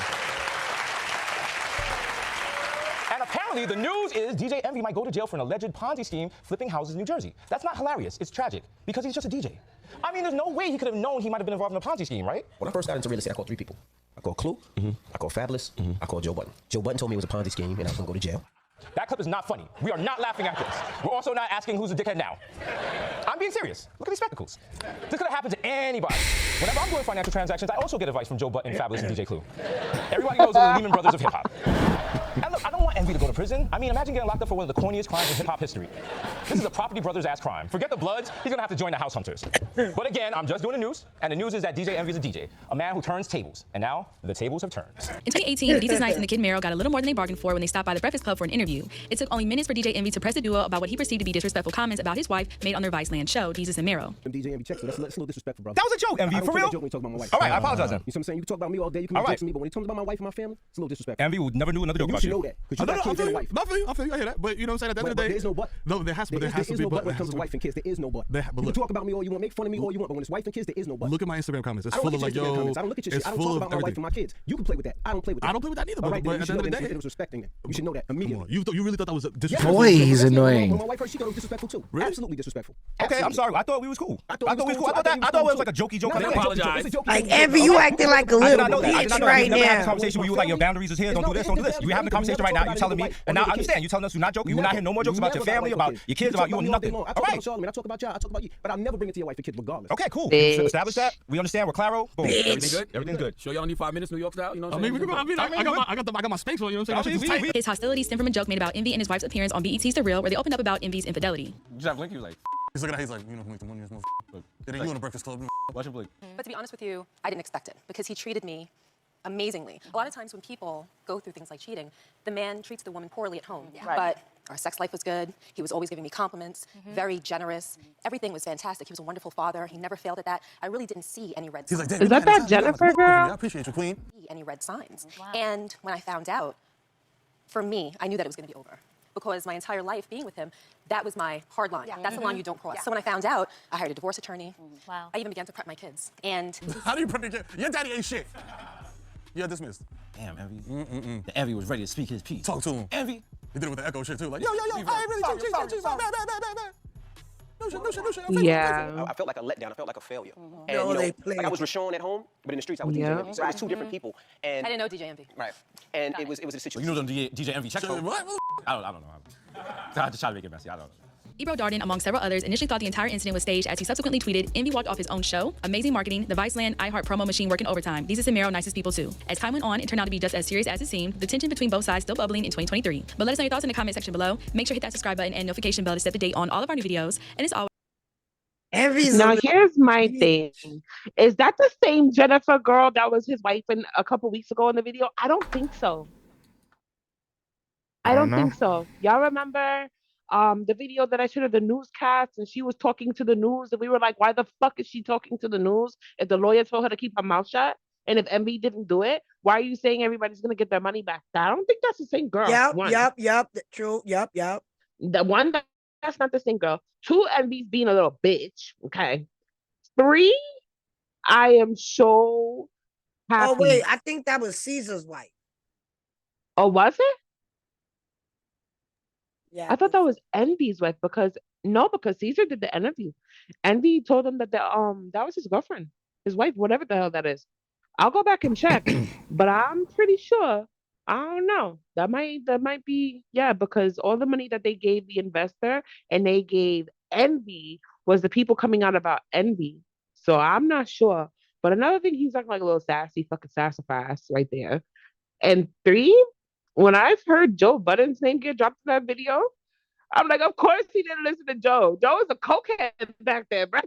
And apparently the news is DJ Envy might go to jail for an alleged Ponzi scheme flipping houses in New Jersey. That's not hilarious. It's tragic because he's just a DJ. I mean, there's no way he could have known he might have been involved in a Ponzi scheme, right? When I first got into real estate, I called 3 people. I called Clue, I called Fabulous, I called Joe Budden. Joe Budden told me it was a Ponzi scheme and I was gonna go to jail. That clip is not funny. We are not laughing at this. We're also not asking who's a dickhead now. I'm being serious. Look at these spectacles. This could have happened to anybody. Whenever I'm doing financial transactions, I also get advice from Joe Budden, Fabulous, and DJ Clue. Everybody knows they're the Lehman Brothers of hip-hop. And look, I don't want Envy to go to prison. I mean, imagine getting locked up for one of the corniest crimes in hip-hop history. This is a Property Brothers-ass crime. Forget the Bloods, he's gonna have to join the House Hunters. But again, I'm just doing the news, and the news is that DJ Envy is a DJ, a man who turns tables. And now, the tables have turned. In 2018, Desus Night and the Kid Mero got a little more than they bargained for when they stopped by the Breakfast Club for an interview. It took only minutes for DJ Envy to press the duo about what he perceived to be disrespectful comments about his wife made on their Viceland show, Desus and Mero. DJ Envy checks me. That's a little disrespectful, bro. That was a joke, Envy, for real? I don't take a joke when you talk about my wife. All right, I apologize then. You know what I'm saying? You can talk about me all day, you can be jokes to me, but when it comes about my wife and my family, it's a little disrespectful. Envy would never do another joke about you. You should know that, because you got kids and a wife. I feel you, I hear that. But you know what I'm saying? At the end of the day, there is no but. No, there has to be. There is no but when it comes to wife and kids. There is no but. You can talk about me all you want, make fun of me all you want, but when it's wife and kids, there is no but. Look at my Instagram comments. It's full of like, yo. I don't look at your shit. I don't talk about my wife and my kids. You can play with that. I don't play with that. I don't play with that either. All right, but at the end of the day, it was respecting it. You should know that immediately. You really thought that was disrespectful? Boy, he's annoying. When my wife heard, she thought it was disrespectful too. Really? Absolutely disrespectful. Okay, I'm sorry. I thought we was cool. I thought we was cool. I thought it was like a jokey joke. I apologize. Like, Envy, you acting like a little bitch right now. You never had this now. conversation where you were like, your boundaries is here. Don't do this. Don't do this. You having the conversation right now. You telling me, and now I understand. You telling us you're not joking. You will not hear no more jokes about your family, about your kids, about you and nothing. All right. I talk about y'all. I talk about you, but I'll never bring it to your wife and kids regardless. Okay, cool. We establish that. We understand. We're claro. Boom. Everything good. Everything's good. Sure, y'all need 5 minutes, New York style. You know what I'm saying? I got my spanks on. You know what I'm saying? His hostility stemmed from a joke made about Envy and his wife's appearance on BET's The Real, where they opened up about Envy's infidelity. Just have Blink, you like. He's looking at he's like, you know who make the money is but it ain't you in the Breakfast Club. Watch your Blink. But to be honest with you, I didn't expect it because he treated me amazingly. A lot of times when people go through things like cheating, the man treats the woman poorly at home. Yeah. But our sex life was good. He was always giving me compliments, very generous. Everything was fantastic. He was a wonderful father. He never failed at that. I really didn't see any red signs. Like, is that Jennifer girl? I appreciate you, queen. Any red signs. Wow. And when I found out, for me, I knew that it was going to be over. Because my entire life being with him, that was my hard line. Yeah. That's the line you don't cross. Yeah. So when I found out, I hired a divorce attorney. Wow. I even began to prep my kids. And how do you prep your kids? Your daddy ain't shit. You're dismissed. Damn, Envy. The Envy was ready to speak his piece. Talk to him. Envy. He did it with the echo shit too. Like, yo, I ain't really cheating. No shit. Yeah. I felt like a letdown. I felt like a failure. And, like I was Rashawn at home, but in the streets I was DJ Envy. So it was two different people. And I didn't know DJ Envy. Right. And it was a situation. You know them DJ Envy check code? What? I don't know. I just try to make it messy. I don't know. Ebro Darden, among several others, initially thought the entire incident was staged as he subsequently tweeted, Envy walked off his own show. Amazing marketing, the Viceland iHeart promo machine working overtime. Desus and Mero, nicest people too. As time went on, it turned out to be just as serious as it seemed. The tension between both sides still bubbling in 2023. But let us know your thoughts in the comment section below. Make sure to hit that subscribe button and notification bell to set the date on all of our new videos. And it's all. Now here's my thing. Is that the same Jennifer girl that was his wife a couple weeks ago in the video? I don't think so. I don't think so. Y'all remember the video that I showed of the newscast, and she was talking to the news, and we were like, why the fuck is she talking to the news if the lawyer told her to keep her mouth shut? And if Envy didn't do it, why are you saying everybody's gonna get their money back? I don't think that's the same girl. Yep. True. Yep. The one that's not the same girl. 2, Envy's being a little bitch. Okay. 3, I am so happy. Oh wait, I think that was Caesar's wife. Oh, was it? Yeah. I thought that was Envy's wife because Caesar did the interview. Envy told him that that was his girlfriend, his wife, whatever the hell that is. I'll go back and check, but I'm pretty sure. I don't know. That might be, yeah, because all the money that they gave the investor and they gave Envy was the people coming out about Envy. So I'm not sure. But another thing, he's acting like a little sassy fucking sassafras right there. And 3, when I've heard Joe Budden's name get dropped in that video, I'm like, of course he didn't listen to Joe. Joe was a cokehead back there, bro.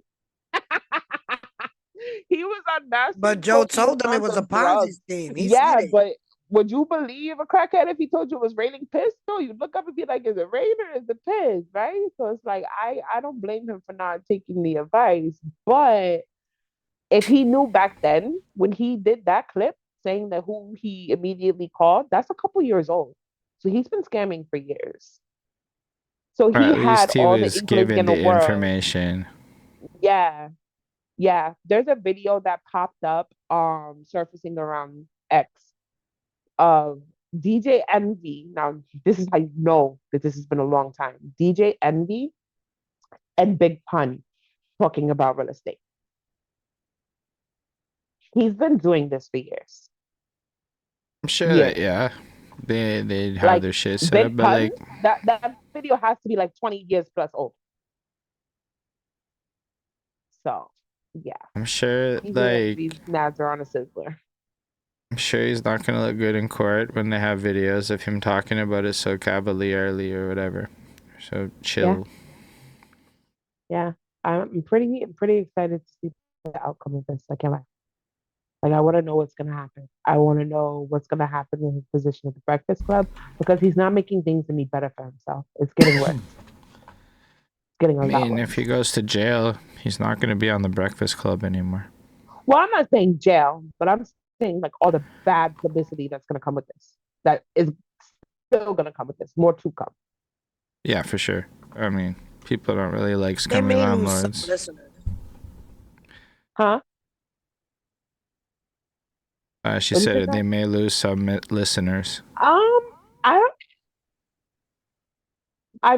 He was on massive. But Joe coke, he told them it was a Ponzi drugs. scheme. Yeah, but would you believe a crackhead if he told you it was raining piss? No, you'd look up and be like, is it rain or is it piss? Right? So it's like, I don't blame him for not taking the advice. But if he knew back then when he did that clip saying that who he immediately called, that's a couple years old. So he's been scamming for years. So Or he at had least he all the was inkling given in the the world. information. Yeah. Yeah. There's a video that popped up surfacing around X of DJ Envy. Now, this is how you know that this has been a long time. DJ Envy and Big Pun talking about real estate. He's been doing this for years. I'm sure that, yeah, they have Like, their shit set Big up, but Pun, like, that video has to be like 20 years plus old. So, yeah. I'm sure, like, these nads are on a sizzler. I'm sure he's not gonna look good in court when they have videos of him talking about it so cavalierly or whatever. So chill. Yeah. I'm pretty excited to see the outcome of this. I can't lie. Like, I want to know what's going to happen. I want to know what's going to happen in his position at the Breakfast Club because he's not making things any better for himself. It's getting worse. It's getting a lot worse. If he goes to jail, he's not going to be on the Breakfast Club anymore. Well, I'm not saying jail, but I'm saying like all the bad publicity that's going to come with this. That is still going to come with this. More to come. Yeah, for sure. I mean, people don't really like scummy landlords. Huh? She said they may lose some listeners. I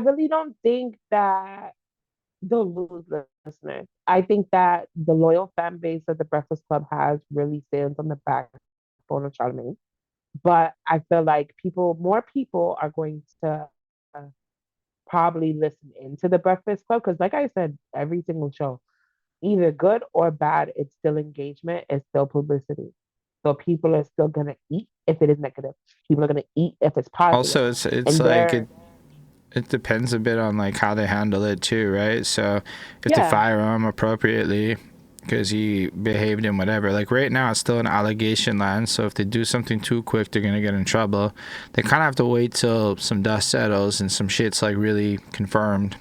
really don't think that they'll lose listeners. I think that the loyal fan base that the Breakfast Club has really stands on the backbone of Charlamagne. But I feel like more people are going to probably listen into the Breakfast Club because, like I said, every single show, either good or bad, it's still engagement, it's still publicity. So people are still gonna eat if it is negative. People are gonna eat if it's positive. Also, it's like it depends a bit on like how they handle it too, right? So if they fire him appropriately because he behaved in whatever, like right now it's still an allegation land. So if they do something too quick, they're gonna get in trouble. They kind of have to wait till some dust settles and some shit's like really confirmed,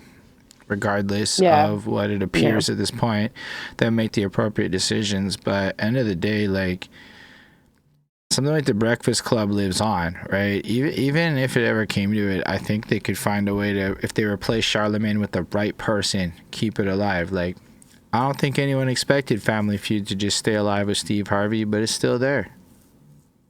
regardless of what it appears at this point. They'll make the appropriate decisions. But end of the day, like, something like the Breakfast Club lives on, right? Even if it ever came to it, I think they could find a way to, if they replace Charlamagne with the right person, keep it alive. Like, I don't think anyone expected Family Feud to just stay alive with Steve Harvey, but it's still there.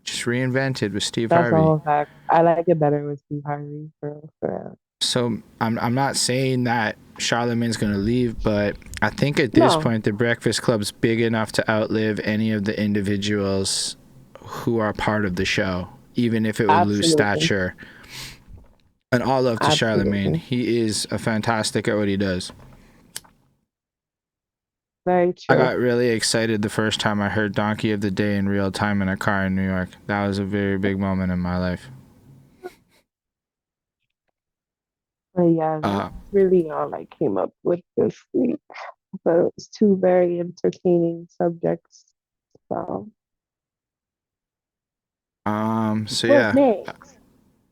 Just reinvented with Steve Harvey. That's all fact. I like it better with Steve Harvey for real. So I'm not saying that Charlamagne's gonna leave, but I think at this point the Breakfast Club's big enough to outlive any of the individuals who are part of the show, even if it would lose stature. And all love to Charlamagne. He is a fantastic at what he does. Very true. I got really excited the first time I heard Donkey of the Day in real time in a car in New York. That was a very big moment in my life. But yeah, that's really all I came up with this week. But it was 2 very entertaining subjects. So So yeah,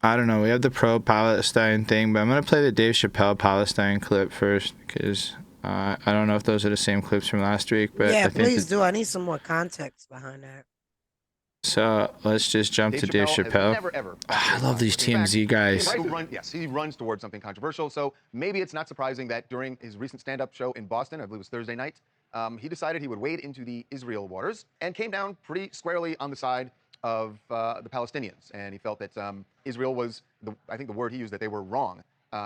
I don't know. We have the pro-Palestine thing, but I'm gonna play the Dave Chappelle Palestine clip first because I don't know if those are the same clips from last week. But Yeah, I think please do. I need some more context behind that. so. Let's just jump to Dave Chappelle. Never, ever I love these TMZ guys. He runs towards something controversial. So maybe it's not surprising that during his recent stand-up show in Boston, I believe it was Thursday night, he decided he would wade into the Israel waters and came down pretty squarely on the side of the Palestinians. And he felt that Israel was, I think the word he used, that they were wrong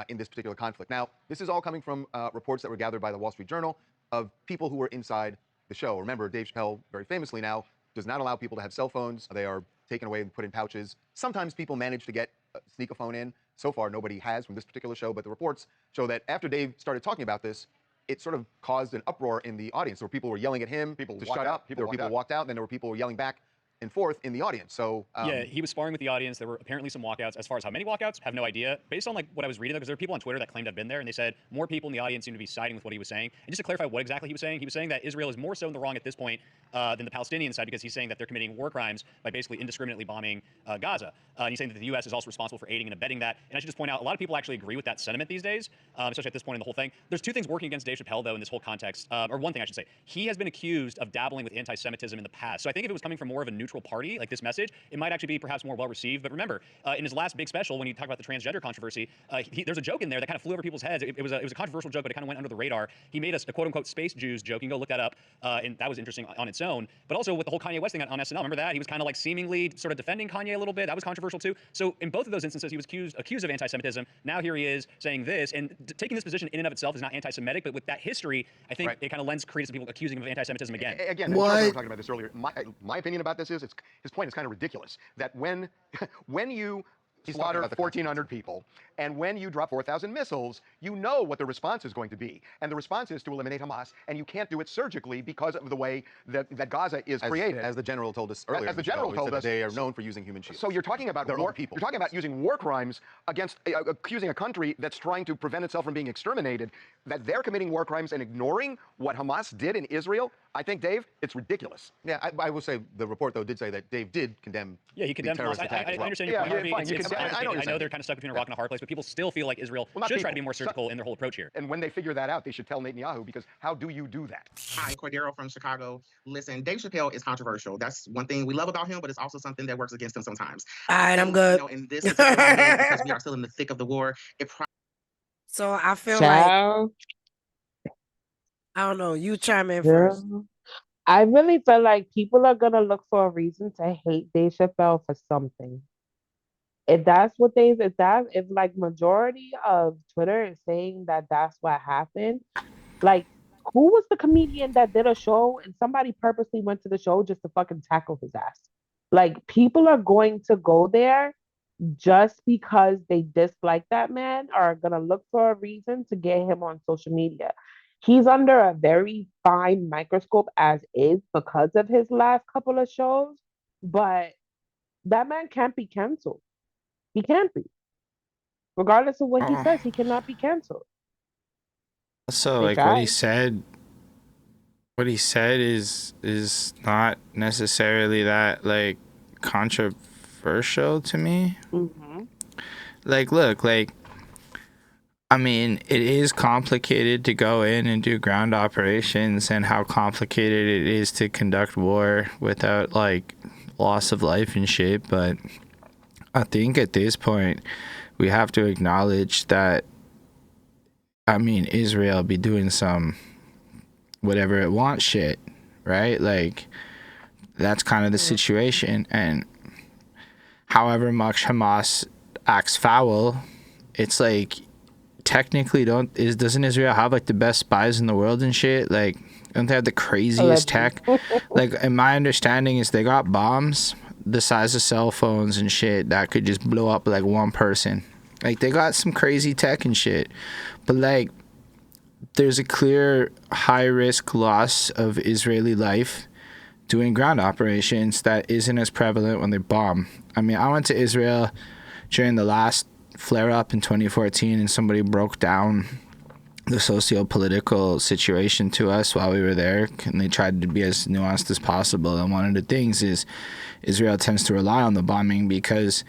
in this particular conflict. Now, this is all coming from reports that were gathered by the Wall Street Journal of people who were inside the show. Remember, Dave Chappelle, very famously now, does not allow people to have cell phones. They are taken away and put in pouches. Sometimes people manage to sneak a phone in. So far, nobody has from this particular show, but the reports show that after Dave started talking about this, it sort of caused an uproar in the audience. There were people who were yelling at him to shut up. There were people who walked out, and then there were people who were yelling back and forth in the audience. So yeah, he was sparring with the audience. There were apparently some walkouts. As far as how many walkouts, have no idea. Based on like what I was reading, because there were people on Twitter that claimed to have been there, and they said more people in the audience seemed to be siding with what he was saying. And just to clarify what exactly he was saying that Israel is more so in the wrong at this point than the Palestinian side, because he's saying that they're committing war crimes by basically indiscriminately bombing Gaza. And he's saying that the U.S. is also responsible for aiding and abetting that. And I should just point out, a lot of people actually agree with that sentiment these days, especially at this point in the whole thing. There's two things working against Dave Chappelle, though, in this whole context, or one thing I should say. He has been accused of dabbling with anti-Semitism in the past. So I think if it was coming from more of a neutral party, like this message, it might actually be perhaps more well received. But remember, in his last big special, when he talked about the transgender controversy, there's a joke in there that kind of flew over people's heads. It was a controversial joke, but it kind of went under the radar. He made a quote unquote space Jews joke. You can go look that up, and that was interesting on its own. But also with the whole Kanye West thing on SNL, remember that? He was kind of like seemingly sort of defending Kanye a little bit. That was controversial too. So in both of those instances, he was accused of anti-Semitism. Now here he is saying this, and taking this position in and of itself is not anti-Semitic, but with that history, I think it kind of lends credence to people accusing him of anti-Semitism again. Again, we were talking about this earlier. My opinion about this is his point is kind of ridiculous. That when you slaughter 1,400 people, and when you drop 4,000 missiles, you know what the response is going to be. And the response is to eliminate Hamas, and you can't do it surgically because of the way that Gaza is created. As the general told us earlier. As the general told us. They are known for using human shields. So you're talking about war, you're talking about using war crimes against, accusing a country that's trying to prevent itself from being exterminated, that they're committing war crimes and ignoring what Hamas did in Israel. I think, Dave, it's ridiculous. Yeah, I will say the report, though, did say that Dave did condemn. Yeah, he condemned Hamas. I understand your point. I know they're kind of stuck between a rock and a hard place, but people still feel like Israel should try to be more surgical in their whole approach here. And when they figure that out, they should tell Netanyahu, because how do you do that? Hi, Cordero from Chicago. Listen, Dave Chappelle is controversial. That's one thing we love about him, but it's also something that works against him sometimes. All right, I'm good. You know, in this particular moment, because we are still in the thick of the war, so I feel like, I don't know, you chime in first. I really feel like people are gonna look for a reason to hate Dave Chappelle for something. If that's what if like majority of Twitter is saying that that's what happened, like who was the comedian that did a show and somebody purposely went to the show just to fucking tackle his ass? Like people are going to go there just because they dislike that man, are gonna look for a reason to get him on social media. He's under a very fine microscope as is because of his last couple of shows, but that man can't be canceled. He can't be. Regardless of what he says, he cannot be canceled. So like what he said is not necessarily that like controversial to me. Mm-hmm. Like look, like I mean, it is complicated to go in and do ground operations, and how complicated it is to conduct war without like loss of life and shit, but I think at this point we have to acknowledge that, I mean, Israel be doing some whatever it wants shit, right? Like that's kind of the situation, and however much Hamas acts foul, it's like technically doesn't Israel have like the best spies in the world and shit? Like don't they have the craziest tech? Like in my understanding is they got bombs the size of cell phones and shit that could just blow up like one person. Like they got some crazy tech and shit, but like there's a clear high risk loss of Israeli life doing ground operations that isn't as prevalent when they bomb. I mean, I went to Israel during the last flare up in 2014, and somebody broke down the socio-political situation to us while we were there, and they tried to be as nuanced as possible. And one of the things is Israel tends to rely on the bombing because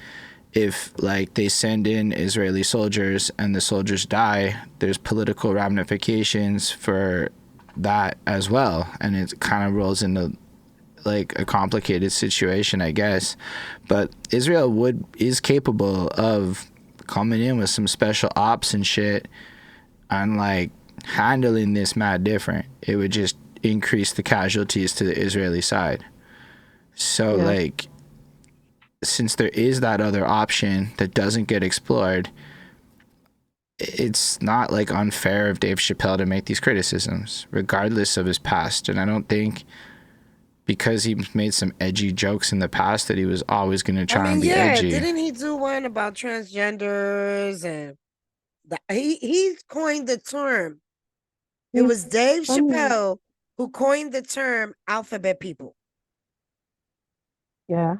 if like they send in Israeli soldiers and the soldiers die, there's political ramifications for that as well, and it kind of rolls into like a complicated situation, I guess. But Israel is capable of coming in with some special ops and shit and like handling this mad different. It would just increase the casualties to the Israeli side. So like, since there is that other option that doesn't get explored, it's not like unfair of Dave Chappelle to make these criticisms regardless of his past. And I don't think because he made some edgy jokes in the past that he was always going to try and be edgy. Didn't he do one about transgenders and he coined the term? It was Dave Chappelle who coined the term alphabet people. Yeah.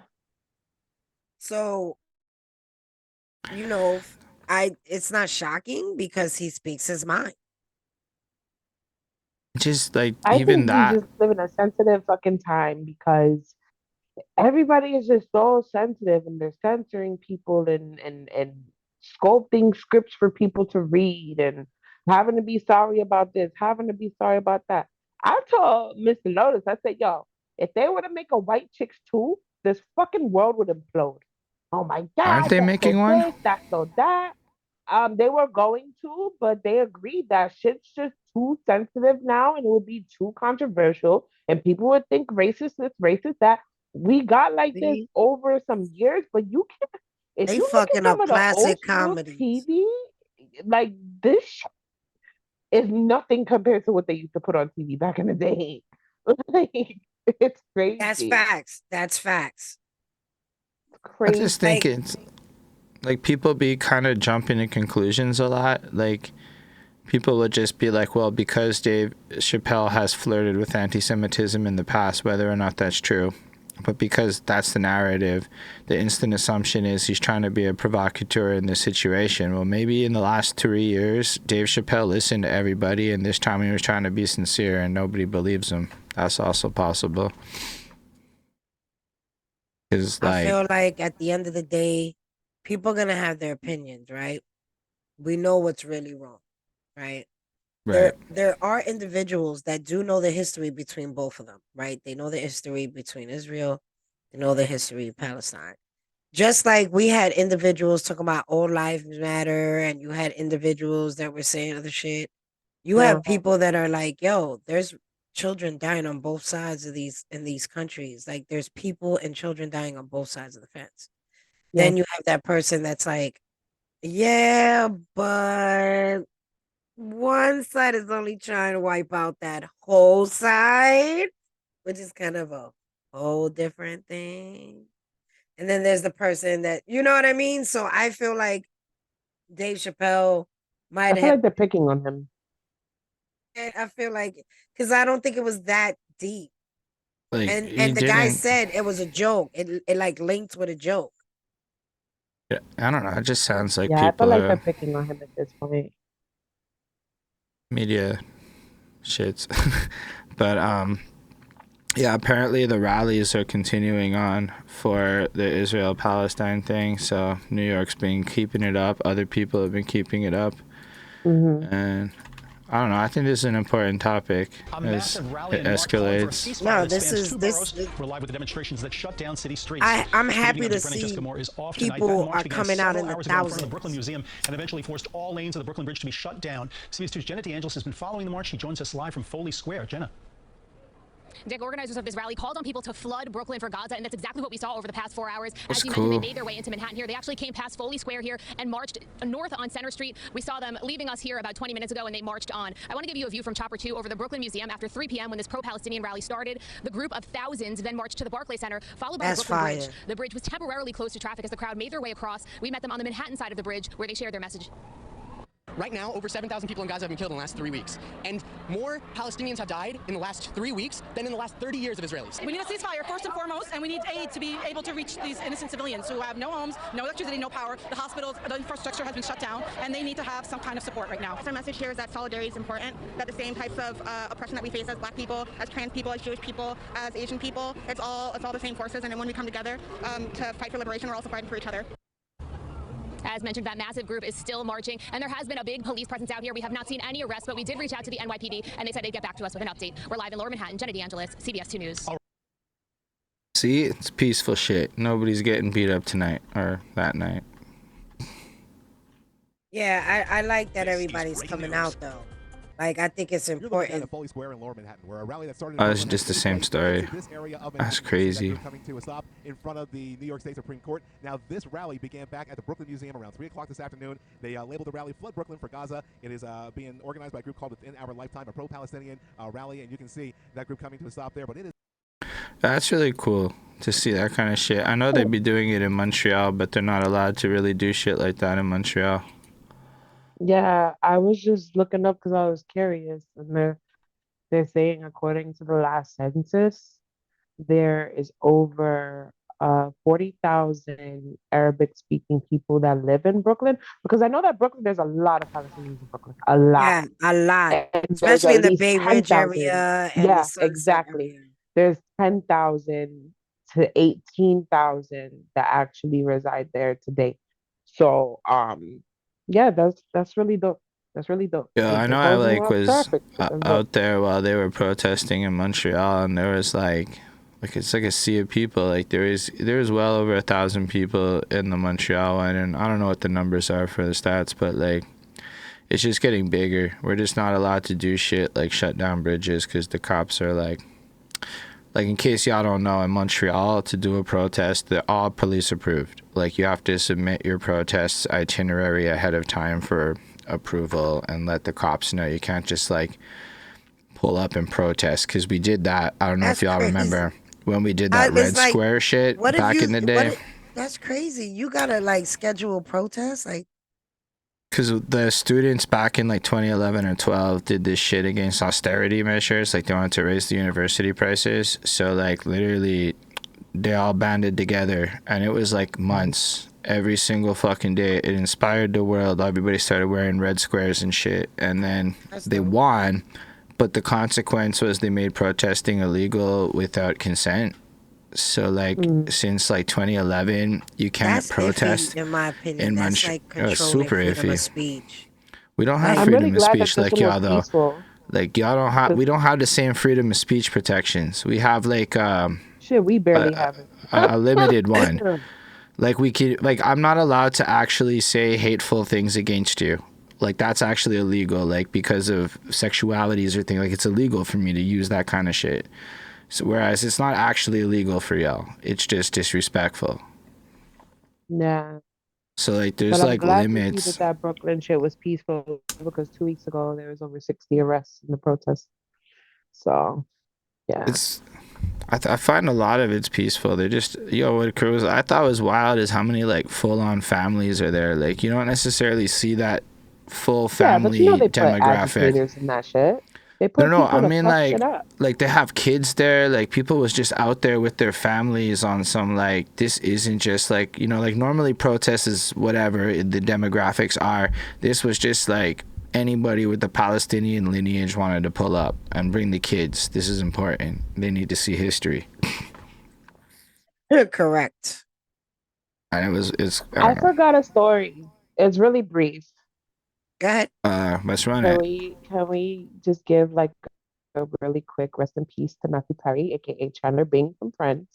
So, it's not shocking because he speaks his mind. Just like I even think that. we just live in a sensitive fucking time because everybody is just so sensitive and they're censoring people and sculpting scripts for people to read and having to be sorry about this, having to be sorry about that. I told Mr. Lotus, I said, yo, if they were to make a White Chicks 2, this fucking world would implode. Oh my God. Aren't they making one? This, that's so that. They were going to, but they agreed that shit's just too sensitive now and it would be too controversial and people would think racist this, racist that. We got like this over some years, but you can't. If They you look fucking at some up of the classic old school comedies. TV, like this is nothing compared to what they used to put on TV back in the day. Like, it's crazy. That's facts. That's facts. Crazy. I just think it's like people be kind of jumping to conclusions a lot. Like people would just be like, well, because Dave Chappelle has flirted with anti-Semitism in the past, whether or not that's true. But because that's the narrative, the instant assumption is he's trying to be a provocateur in this situation. Well, maybe in the last 3 years, Dave Chappelle listened to everybody, and this time he was trying to be sincere, and nobody believes him. That's also possible. I feel like at the end of the day, people are going to have their opinions, right? We know what's really wrong, right? Right. There are individuals that do know the history between both of them, right? They know the history between Israel, they know the history of Palestine. Just like we had individuals talking about all lives matter, and you had individuals that were saying other shit. You have people that are like, yo, there's children dying on both sides of in these countries. Like there's people and children dying on both sides of the fence. Then you have that person that's like, yeah, but one side is only trying to wipe out that whole side, which is kind of a whole different thing. And then there's the person that, you know what I mean? So I feel like Dave Chappelle might have. I feel like they're picking on him. I feel like, because I don't think it was that deep. Like, and the guy said it was a joke. It like linked with a joke. Yeah, I don't know. It just sounds like I feel people like are they're picking on him at this point. media shits. But yeah, apparently the rallies are continuing on for the Israel-Palestine thing. So New York's been keeping it up. Other people have been keeping it up. And I don't know. I think this is an important topic as it escalates. No, We're live with the demonstrations that shut down city streets. I'm happy to see people are coming out in the thousands. The Brooklyn Museum and eventually forced all lanes of the Brooklyn Bridge to be shut down. CBS 2's Jenna DeAngelis has been following the march. She joins us live from Foley Square. Jenna. Dick, organizers of this rally called on people to flood Brooklyn for Gaza, and that's exactly what we saw over the past 4 hours. That's As you mentioned, they made their way into Manhattan here. They actually came past Foley Square here and marched north on Center Street. We saw them leaving us here about 20 minutes ago, and they marched on. I want to give you a view from Chopper 2 over the Brooklyn Museum after 3 p.m. when this pro-Palestinian rally started. The group of thousands then marched to the Barclays Center, followed by the Brooklyn Bridge. The bridge was temporarily closed to traffic as the crowd made their way across. We met them on the Manhattan side of the bridge, where they shared their message. Right now, over 7,000 people in Gaza have been killed in the last 3 weeks. And more Palestinians have died in the last 3 weeks than in the last 30 years of Israelis. We need a ceasefire, first and foremost, and we need aid to be able to reach these innocent civilians who have no homes, no electricity, no power. The hospitals, the infrastructure has been shut down, and they need to have some kind of support right now. Our message here is that solidarity is important, that the same types of oppression that we face as Black people, as trans people, as Jewish people, as Asian people, it's all the same forces, and then when we come together to fight for liberation, we're also fighting for each other. as mentioned, that massive group is still marching, and there has been a big police presence out here. We have not seen any arrests, but we did reach out to the NYPD, and they said they'd get back to us with an update. We're live in Lower Manhattan. Jenna DeAngelis, CBS 2 News. See, it's peaceful shit. Nobody's getting beat up tonight or that night. Yeah, I like that everybody's coming out though. Like, I think it's important. Foley Square in Lower Manhattan, where a rally that started Oh, it's just the same story. That's crazy. Coming to a stop in front of the New York State Supreme Court. Now, this rally began back at the Brooklyn Museum around 3 o'clock this afternoon. They labeled the rally "Flood Brooklyn for Gaza." It is being organized by a group called Within Our Lifetime, a pro-Palestinian rally, and you can see that group coming to a stop there. But it is. That's really cool to see that kind of shit. I know they'd be doing it in Montreal, but they're not allowed to really do shit like that in Montreal. Yeah, I was just looking up because I was curious, and they're saying according to the last census, there is over 40,000 Arabic-speaking people that live in Brooklyn. Because I know that Brooklyn, there's a lot of Palestinians in Brooklyn, a lot. Yeah, a lot, And there's especially at in the least Bay Ridge 10,000. area and Yeah, the Sunset exactly. area. There's 10,000 to 18,000 that actually reside there today. So, yeah, that's really dope. That's really dope. Yeah, I It know I tells you like about was traffic. That's dope. out there while they were protesting in Montreal, and there was like it's like a sea of people. Like there was well over 1,000 people in the Montreal one, and I don't know what the numbers are for the stats, but like it's just getting bigger. We're just not allowed to do shit like shut down bridges because the cops are like in case y'all don't know, in Montreal to do a protest, they're all police approved. Like you have to submit your protest itinerary ahead of time for approval and let the cops know. You can't just like pull up and protest, because we did that. I don't know if y'all remember when we did that Red like, Square shit back in the day. That's crazy. You gotta like schedule a protest, like. Because the students back in like 2011 or 12 did this shit against austerity measures. Like they wanted to raise the university prices. So like literally they all banded together, and it was like months, every single fucking day. It inspired the world. Everybody started wearing red squares and shit. And then they won. But the consequence was they made protesting illegal without consent. So like since like 2011, you can't That's protest. iffy, in my opinion. That's like controlling super freedom iffy. of speech. We don't have I'm freedom really of glad that speech this like one y'all was though. peaceful. Like y'all don't have. We don't have the same freedom of speech protections. We have like shit. We barely have it. a limited one. Like we could. Like I'm not allowed to actually say hateful things against you. Like that's actually illegal. Like because of sexualities or things. Like it's illegal for me to use that kind of shit. So whereas it's not actually illegal for y'all, it's just disrespectful. Yeah. So like there's But I'm like glad to see limits. that Brooklyn shit was peaceful, because 2 weeks ago there was over 60 arrests in the protest. So, yeah. It's I find a lot of it's peaceful. They're just what Cruz I thought was wild is how many like full on families are there. Like you don't necessarily see that full family yeah, but they put demographic. agitators in that shit. They put No, people I to mean fuck shit up. like they have kids there. Like people was just out there with their families on some like this isn't just like like normally protests is whatever the demographics are. This was just like anybody with the Palestinian lineage wanted to pull up and bring the kids. This is important. They need to see history. Correct. And it's I forgot a story. It's really brief. Go ahead. Let's run Can it. we just give like a really quick rest in peace to Matthew Perry, aka Chandler Bing from Friends?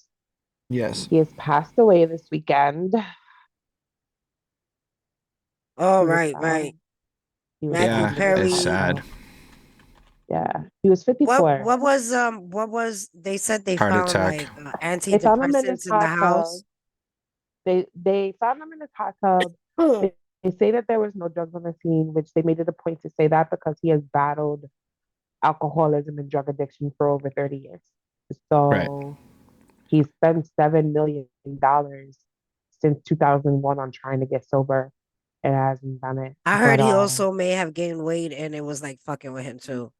Yes. He has passed away this weekend. Oh, right. Matthew Perry. It's sad. Yeah, he was 54. What was they said they Heart found attack. like They found him in his antidepressants in the hot house. tub. They found him in his hot tub. They say that there was no drugs on the scene, which they made it a point to say that because he has battled alcoholism and drug addiction for over 30 years. So he spent $7 million since 2001 on trying to get sober and hasn't done it. I heard he also may have gained weight and it was like fucking with him too.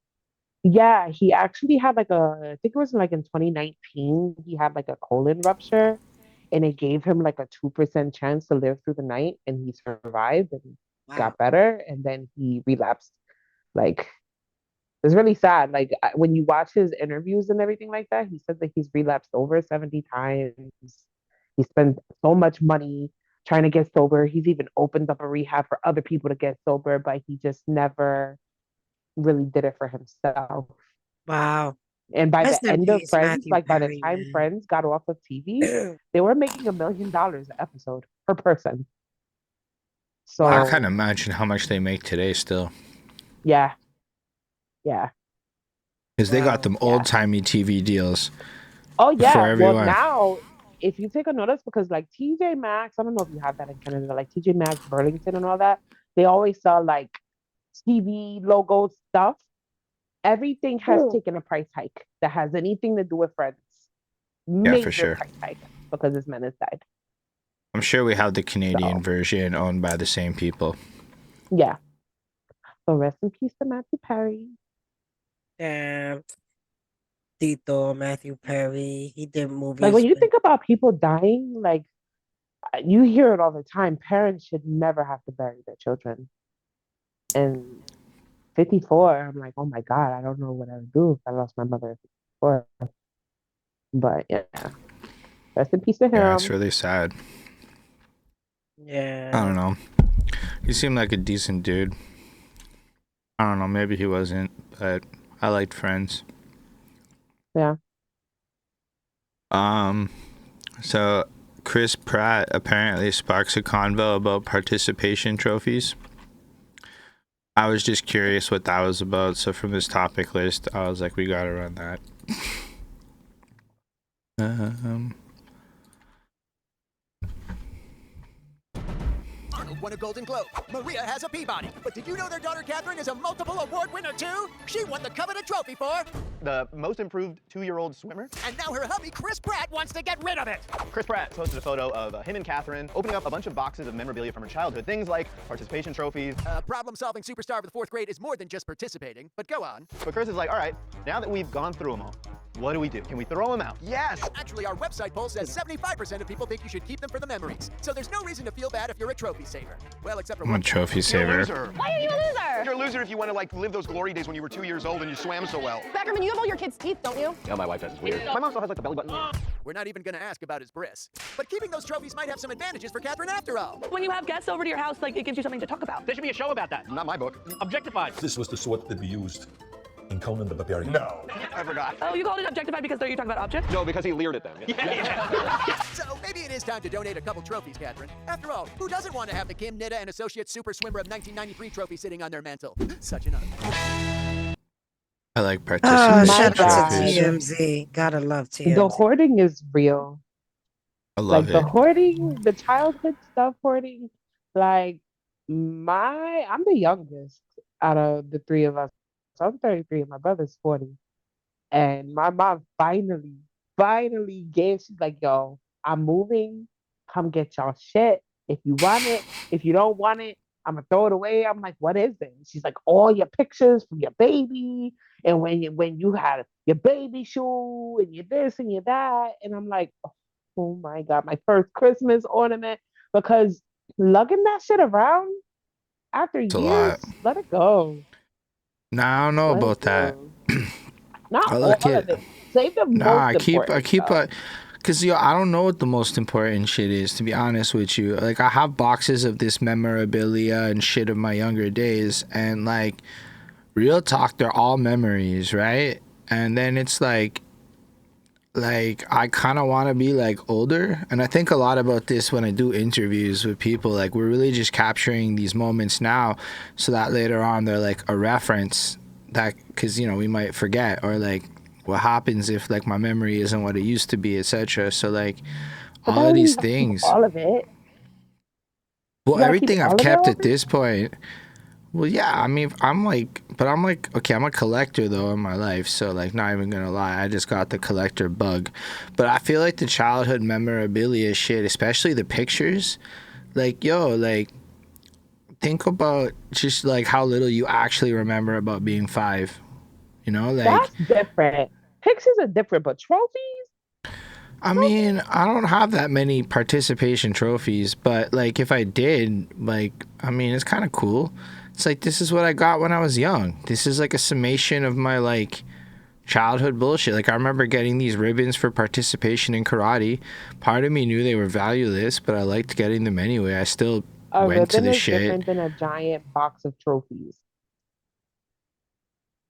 Yeah, he actually had like I think it was like in 2019, he had like a colon rupture, and it gave him like a 2% chance to live through the night, and he survived and got better, and then he relapsed. Like, it's really sad. Like when you watch his interviews and everything like that, he said that he's relapsed over 70 times. He spent so much money trying to get sober. He's even opened up a rehab for other people to get sober, but he just never really did it for himself. Wow. And by Rest the in end of peace, Friends, Matthew like by the Perry, time man. Friends got off of TV, they were making $1 million an episode per person. So I can't imagine how much they make today still. yeah. Because they got them old-timey TV deals. Oh for yeah. Well, everyone. now if you take a notice, because like TJ Maxx, I don't know if you have that in Canada, like TJ Maxx, Burlington, and all that, they always sell like TV logo stuff. Everything has taken a price hike that has anything to do with Friends. Yeah, Major for sure. price hike because this man has died. I'm sure we have the Canadian version owned by the same people. Yeah. So rest in peace to Matthew Perry. Damn. Tito, Matthew Perry. He did movies. Like when you with- think about people dying, like you hear it all the time. Parents should never have to bury their children. And 54, I'm like, oh my God, I don't know what I would do if I lost my mother at 54. But yeah, rest in peace to him. Yeah, it's really sad. Yeah. I don't know. He seemed like a decent dude. I don't know, maybe he wasn't, but I liked Friends. Yeah. So Chris Pratt apparently sparks a convo about participation trophies. I was just curious what that was about, so from this topic list, I was like, we gotta run that. Arnold won a Golden Globe. Maria has a Peabody. But did you know their daughter Catherine is a multiple award winner too? She won the coveted trophy for The most improved 2-year-old swimmer. and now her hubby Chris Pratt wants to get rid of it. Chris Pratt posted a photo of him and Catherine opening up a bunch of boxes of memorabilia from her childhood. Things like participation trophies. Problem-solving superstar of the 4th grade is more than just participating. But go on. But Chris is like, all right, now that we've gone through them all, what do we do? Can we throw them out? Yes! Actually, our website poll says 75% of people think you should keep them for the memories. So there's no reason to feel bad if you're a trophy saver. Well, except for I'm a one. trophy You're a saver. loser. Why are you a loser? You're a loser if you want to like live those glory days when you were 2 years old and you swam so well. Beckerman, you have all your kids' teeth, don't you? No, my wife does. It's weird. My mom still has like a belly button. We're not even going to ask about his bris. But keeping those trophies might have some advantages for Catherine after all. When you have guests over to your house, like it gives you something to talk about. There should be a show about that. Not my book. Objectified. This was the sword that we used in Conan the Barbarian. No. I forgot. Oh, you called it objectified because you're talking about objects? No, because he leered at them. So maybe it is time to donate a couple trophies, Catherine. After all, who doesn't want to have the Kim Nida and Associates Super Swimmer of 1993 trophy sitting on their mantle? Such an honor. I like Oh, participation shout out to trophies. TMZ. Gotta love TMZ. The hoarding is real. I love Like the it. hoarding, the childhood stuff hoarding. Like I'm the youngest out of the three of us. So I'm 33 and my brother's 40. And my mom finally gave, she's like, yo, I'm moving. Come get y'all shit. If you want it, if you don't want it, I'm gonna throw it away. I'm like, what is it? She's like, all your pictures from your baby, and when you had your baby shoe, and your this and your that. And I'm like, oh my God, my first Christmas ornament. Because lugging that shit around after It's a years, lot. let it go. Nah, I don't know Let about it that. go. Not I all like of it. it. Save the Nah, I most keep important stuff. cause yo, I don't know what the most important shit is, to be honest with you. Like I have boxes of this memorabilia and shit of my younger days, and like real talk, they're all memories, right? And then it's like I kind of want to be like older, and I think a lot about this when I do interviews with people. Like we're really just capturing these moments now, so that later on they're like a reference that, because we might forget, or like what happens if like my memory isn't what it used to be, etc. So like But all then of you these gotta keep things. all of it. Well, gotta keep everything all I've of it kept all at this point. Well, yeah, I mean, I'm like, okay, I'm a collector though in my life, so like, not even gonna lie, I just got the collector bug. But I feel like the childhood memorabilia shit, especially the pictures, like, yo, like, think about just like how little you actually remember about being 5. Like, That's different. Pictures are different, but trophies? I mean, I don't have that many participation trophies, but like if I did, like, I mean, it's kind of cool. It's like, this is what I got when I was young. This is like a summation of my like childhood bullshit. Like, I remember getting these ribbons for participation in karate. Part of me knew they were valueless, but I liked getting them anyway. I still A went to ribbon the is shit. different than a giant box of trophies.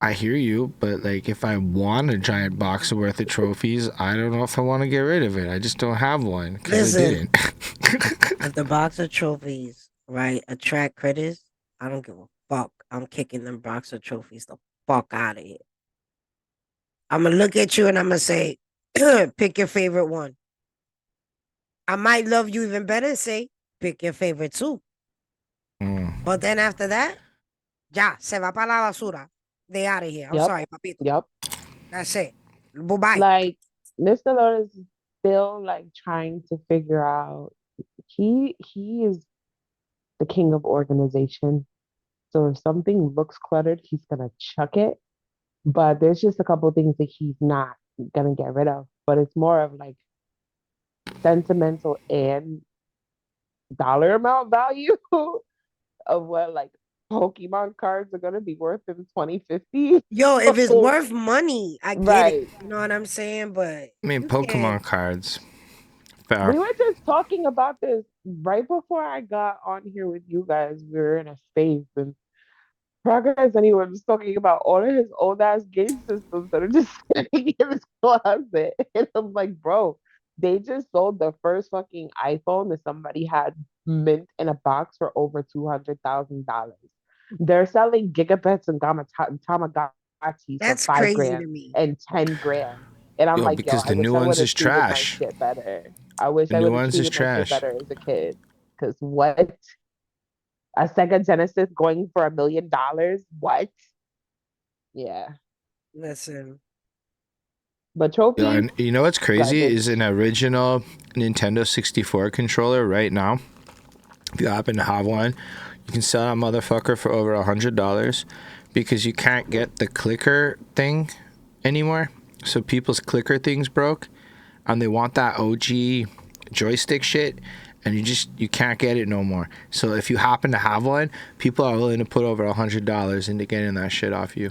I hear you, but like, if I want a giant box worth of trophies, I don't know if I want to get rid of it. I just don't have one because I Listen. didn't. If the box of trophies, right, attract critters, I don't give a fuck. I'm kicking them box of trophies the fuck out of here. I'm gonna look at you and I'm gonna say, pick your favorite one. I might love you even better and say, pick your favorite two. But then after that, ya, se va para la basura. They out of here. I'm sorry, papito. Yep. That's it. Bye-bye. Like, Mr. Lord is still like trying to figure out. He is the king of organization. So if something looks cluttered, he's gonna chuck it. But there's just a couple of things that he's not gonna get rid of. But it's more of like sentimental and dollar amount value of what like Pokemon cards are gonna be worth in 2050. Yo, if it's worth money, I get Right. it. You know what I'm saying? But I mean, you Pokemon can't- cards. Fair. We were just talking about this right before I got on here with you guys. We were in a space and Progress Anywhere was talking about all of his old ass game systems that are just sitting in his closet. And I'm like, bro, they just sold the first fucking iPhone that somebody had mint in a box for over $200,000. They're selling gigabits and Tamagotchis That's for crazy $5,000 to me. and $10,000. And I'm Yo, like, because I the wish new I ones would've is treated my trash. shit better. I wish The I new would have ones is treated my shit trash. better as a kid. Because what? A Sega Genesis going for $1 million? What? Yeah. Listen. But trophies, Yeah, and you know what's crazy garbage. is an original Nintendo 64 controller right now. If you happen to have one, you can sell that motherfucker for over $100 because you can't get the clicker thing anymore. So people's clicker things broke, and they want that OG joystick shit, and you can't get it no more. So if you happen to have one, people are willing to put over $100 into getting that shit off you.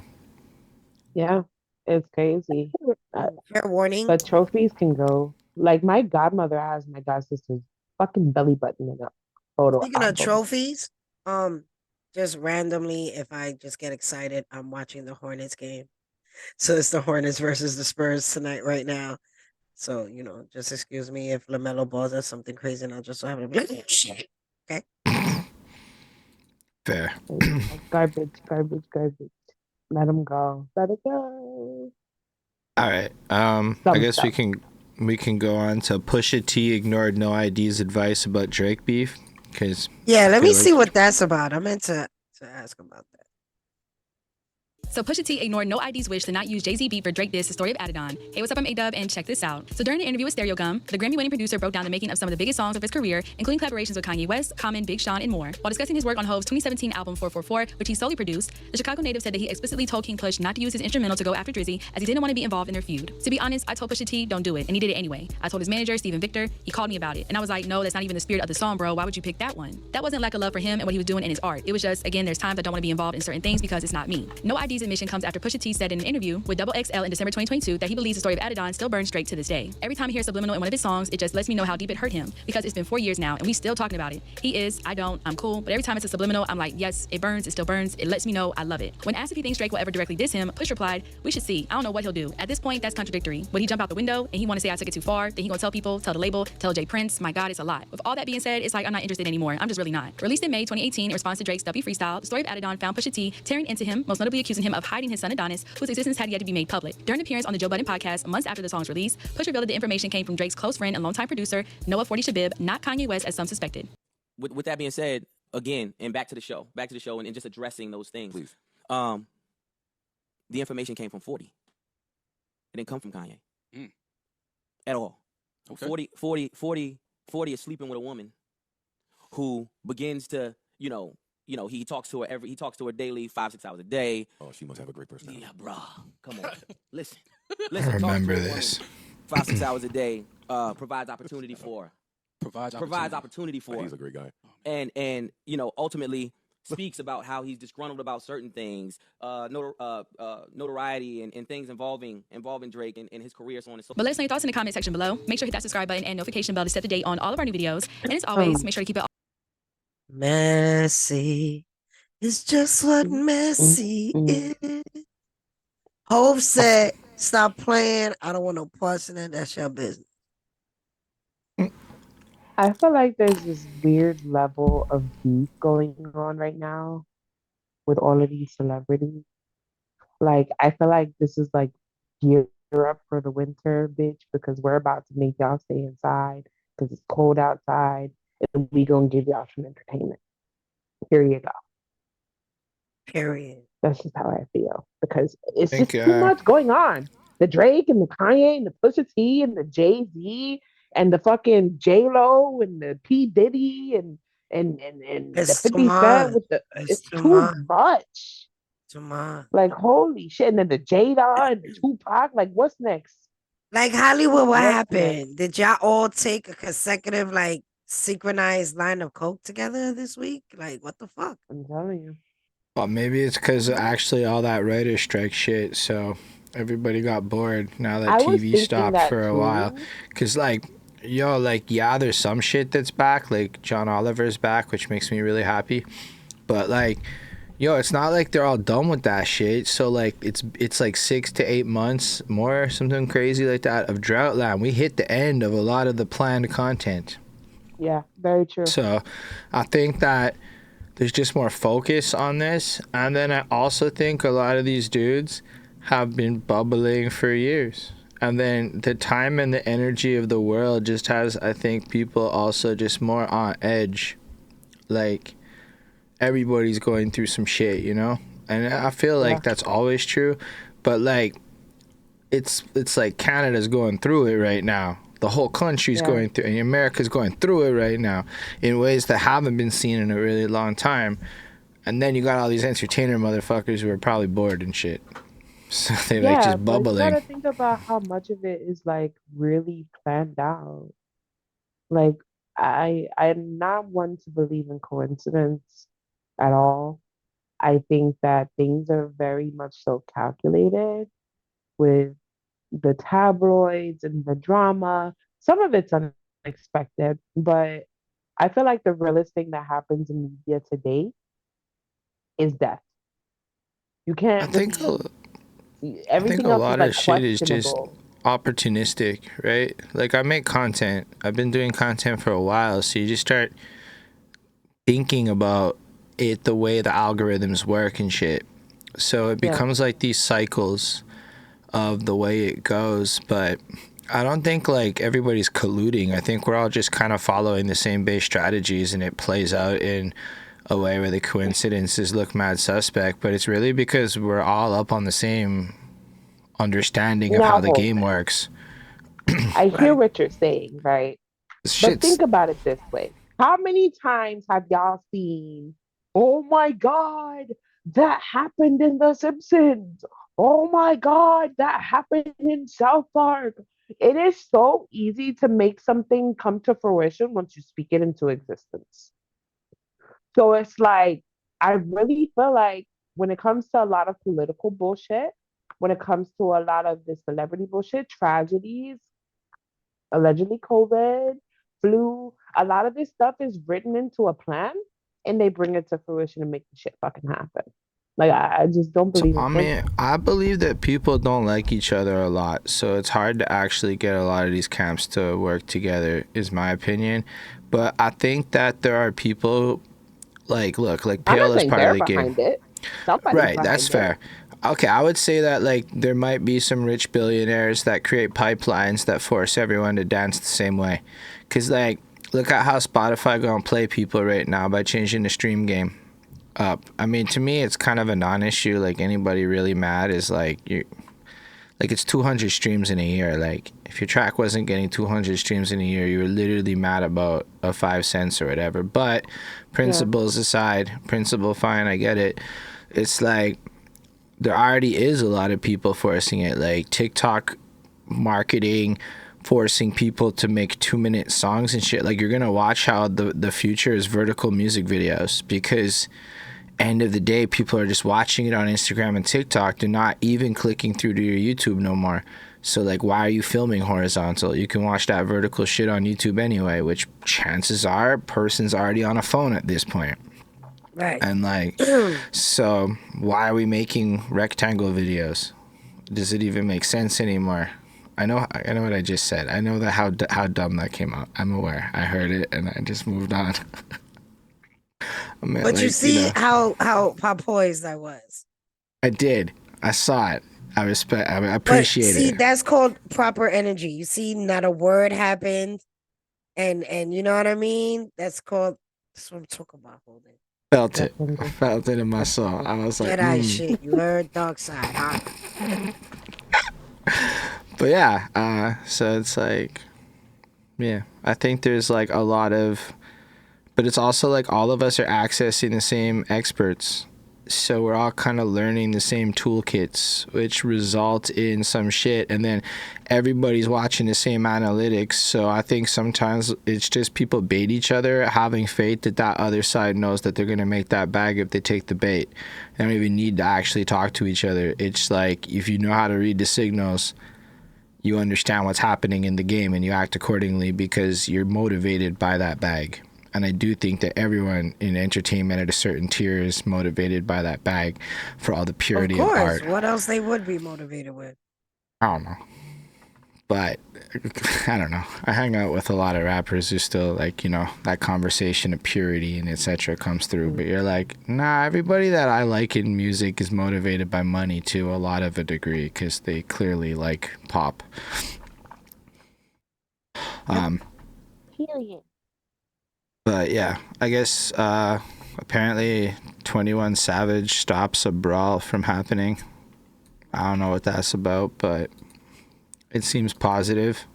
Yeah, it's crazy. Fair warning. But trophies can go. Like my godmother has my god sister's fucking belly button in a photo Speaking of album. trophies, just randomly, if I just get excited, I'm watching the Hornets game. So it's the Hornets versus the Spurs tonight, right now. So, you know, just excuse me if LaMelo Ball does something crazy and I'll just have to be like, shit. Okay. Fair. Garbage. Let him go. Let it go. All right. I guess we can go on to Pusha T ignored No ID's advice about Drake beef. Cause Yeah, let me see what that's about. I meant to ask about that. So Pusha T ignored No ID's wish to not use Jay-Z beat for Drake diss, The Story of Adidon. Hey, what's up? I'm A-Dub, and check this out. So during the interview with Stereo Gum, the Grammy-winning producer broke down the making of some of the biggest songs of his career, including collaborations with Kanye West, Common, Big Sean, and more. While discussing his work on Hove's 2017 album 444, which he solely produced, the Chicago native said that he explicitly told King Push not to use his instrumental to go after Drizzy, as he didn't want to be involved in their feud. To be honest, I told Pusha T, don't do it, and he did it anyway. I told his manager, Steven Victor, he called me about it, and I was like, no, that's not even the spirit of the song, bro. Why would you pick that one? That wasn't lack of love for him and what he was doing in his art. It was just, again, there's times I don't want to be involved in certain things because it's not me. No ID's admission comes after Pusha T said in an interview with Double XL in December 2022 that he believes The Story of Adidon still burns Drake to this day. Every time I hear subliminal in one of his songs, it just lets me know how deep it hurt him because it's been 4 years now and we still talking about it. He is, I don't, I'm cool, but every time it's a subliminal, I'm like, yes, it burns, it still burns, it lets me know I love it. When asked if he thinks Drake will ever directly diss him, Push replied, we should see, I don't know what he'll do. At this point, that's contradictory. Would he jump out the window and he want to say I took it too far? Then he gonna tell people, tell the label, tell Jay Prince, my God, it's a lot. With all that being said, it's like I'm not interested anymore. I'm just really not. Released in May 2018 in response to Drake's W Freestyle, The Story of Adidon found Pusha T tearing into him, most notably accusing him of hiding his son Adonis, whose existence had yet to be made public. During an appearance on the Joe Budden podcast months after the song's release, Push revealed that the information came from Drake's close friend and longtime producer, Noah 40 Shabib, not Kanye West as some suspected. With that being said, again, and back to the show and just addressing those things. Please. The information came from 40. It didn't come from Kanye. At all. Okay. 40 is sleeping with a woman who begins to, he talks to her daily, 5-6 hours a day. Oh, she must have a great personality. Yeah, bro. Come on. Listen. I remember this. 5-6 hours a day, provides opportunity for her. Provides opportunity for her. He's a great guy. And ultimately, speaks about how he's disgruntled about certain things, notoriety and things involving Drake and his career, so on and so forth. But let us know your thoughts in the comment section below. Make sure to hit that subscribe button and notification bell to set the date on all of our new videos. And as always, make sure to keep it Messy. It's just what messy is. Hope said, stop playing. I don't want no parts in it. That's your business. I feel like there's this weird level of beef going on right now with all of these celebrities. Like, I feel like this is like gear up for the winter, bitch, because we're about to make y'all stay inside because it's cold outside, and we gonna give y'all some entertainment. Here you go. Period. That's just how I feel because it's Think, just too much going on. The Drake and the Kanye and the Pusha T and the Jay-Z and the fucking J-Lo and the P. Diddy and the It's 50 too Cent with the much. it's too much. Too much. Like holy shit. And then the Jada and the Tupac. Like what's next? Like Hollywood, what What's happened? Did y'all all take a consecutive, like, synchronized line of coke together this week? Like, what the fuck? I'm telling you. Well, maybe it's because of actually all that writer strike shit. So everybody got bored now that I was TV thinking stopped that for a too. while. Because, like, yo, like, yeah, there's some shit that's back. Like, John Oliver's back, which makes me really happy. But, like, yo, it's not like they're all done with that shit. So, like, it's like 6 to 8 months more, something crazy like that, of Droughtland. We hit the end of a lot of the planned content. Yeah, very true. So I think that there's just more focus on this. And then I also think a lot of these dudes have been bubbling for years. And then the time and the energy of the world just has, I think, people also just more on edge. Like, everybody's going through some shit, you know? And I feel like that's always true. But, like, it's like Canada's going through it right now. The whole country's going through, and America's going through it right now in ways that haven't been seen in a really long time. And then you got all these entertainer motherfuckers who are probably bored and shit. So they're like just But you bubbling. gotta think about how much of it is like really planned out. Like I'm not one to believe in coincidence at all. I think that things are very much so calculated with the tabloids and the drama. Some of it's unexpected, but I feel like the realest thing that happens in media today is death. You can't. I think everything a else lot is like of shit is just questionable. opportunistic, right? Like, I make content. I've been doing content for a while, so you just start thinking about it the way the algorithms work and shit. So it becomes like these cycles of the way it goes. But I don't think like everybody's colluding. I think we're all just kind of following the same base strategies, and it plays out in a way where the coincidences look mad suspect. But it's really because we're all up on the same understanding of how the game works. I hear what you're saying, right? But Shit's- think about it this way. How many times have y'all seen, oh my God, that happened in The Simpsons? Oh my God, that happened in South Park. It is so easy to make something come to fruition once you speak it into existence. So it's like, I really feel like when it comes to a lot of political bullshit, when it comes to a lot of the celebrity bullshit, tragedies, allegedly COVID, flu, a lot of this stuff is written into a plan and they bring it to fruition and make the shit fucking happen. Like, I just don't believe I mean, I believe that people don't like each other a lot, so it's hard to actually get a lot of these camps to work together, is my opinion. But I think that there are people, like, look, like, Pale is part of the game. Right, that's fair. Okay, I would say that, like, there might be some rich billionaires that create pipelines that force everyone to dance the same way. Because, like, look at how Spotify gonna play people right now by changing the stream game up. I mean, to me, it's kind of a non-issue. Like, anybody really mad is, like, it's 200 streams in a year. Like, if your track wasn't getting 200 streams in a year, you were literally mad about a 5 cents or whatever. But principles aside, principle fine, I get it. It's like, there already is a lot of people forcing it, like TikTok marketing, forcing people to make 2-minute songs and shit. Like, you're gonna watch how the future is vertical music videos, because end of the day, people are just watching it on Instagram and TikTok. They're not even clicking through to your YouTube no more. So like, why are you filming horizontal? You can watch that vertical shit on YouTube anyway, which chances are person's already on a phone at this point. Right. And like, so why are we making rectangle videos? Does it even make sense anymore? I know what I just said. I know that how dumb that came out. I'm aware. I heard it and I just moved on. But like, you see how poised I was. I did. I saw it. I appreciate it. See, that's called proper energy. You see, not a word happened, and you know what I mean. That's what I'm talking about. Holding. Felt it. I felt it in my soul. I was like, Jedi shit. You heard dark side, huh? But yeah, so it's like, yeah, I think there's like a lot of, but it's also like all of us are accessing the same experts. So we're all kind of learning the same toolkits, which result in some shit. And then everybody's watching the same analytics. So I think sometimes it's just people bait each other, having faith that that other side knows that they're going to make that bag if they take the bait. They don't even need to actually talk to each other. It's like, if you know how to read the signals, you understand what's happening in the game and you act accordingly because you're motivated by that bag. And I do think that everyone in entertainment at a certain tier is motivated by that bag for all the purity of art. What else they would be motivated with? I don't know. But I don't know. I hang out with a lot of rappers who still like, you know, that conversation of purity and etc. comes through. But you're like, nah, everybody that I like in music is motivated by money to a lot of a degree because they clearly like pop. Period. But yeah, I guess apparently 21 Savage stops a brawl from happening. I don't know what that's about, but it seems positive.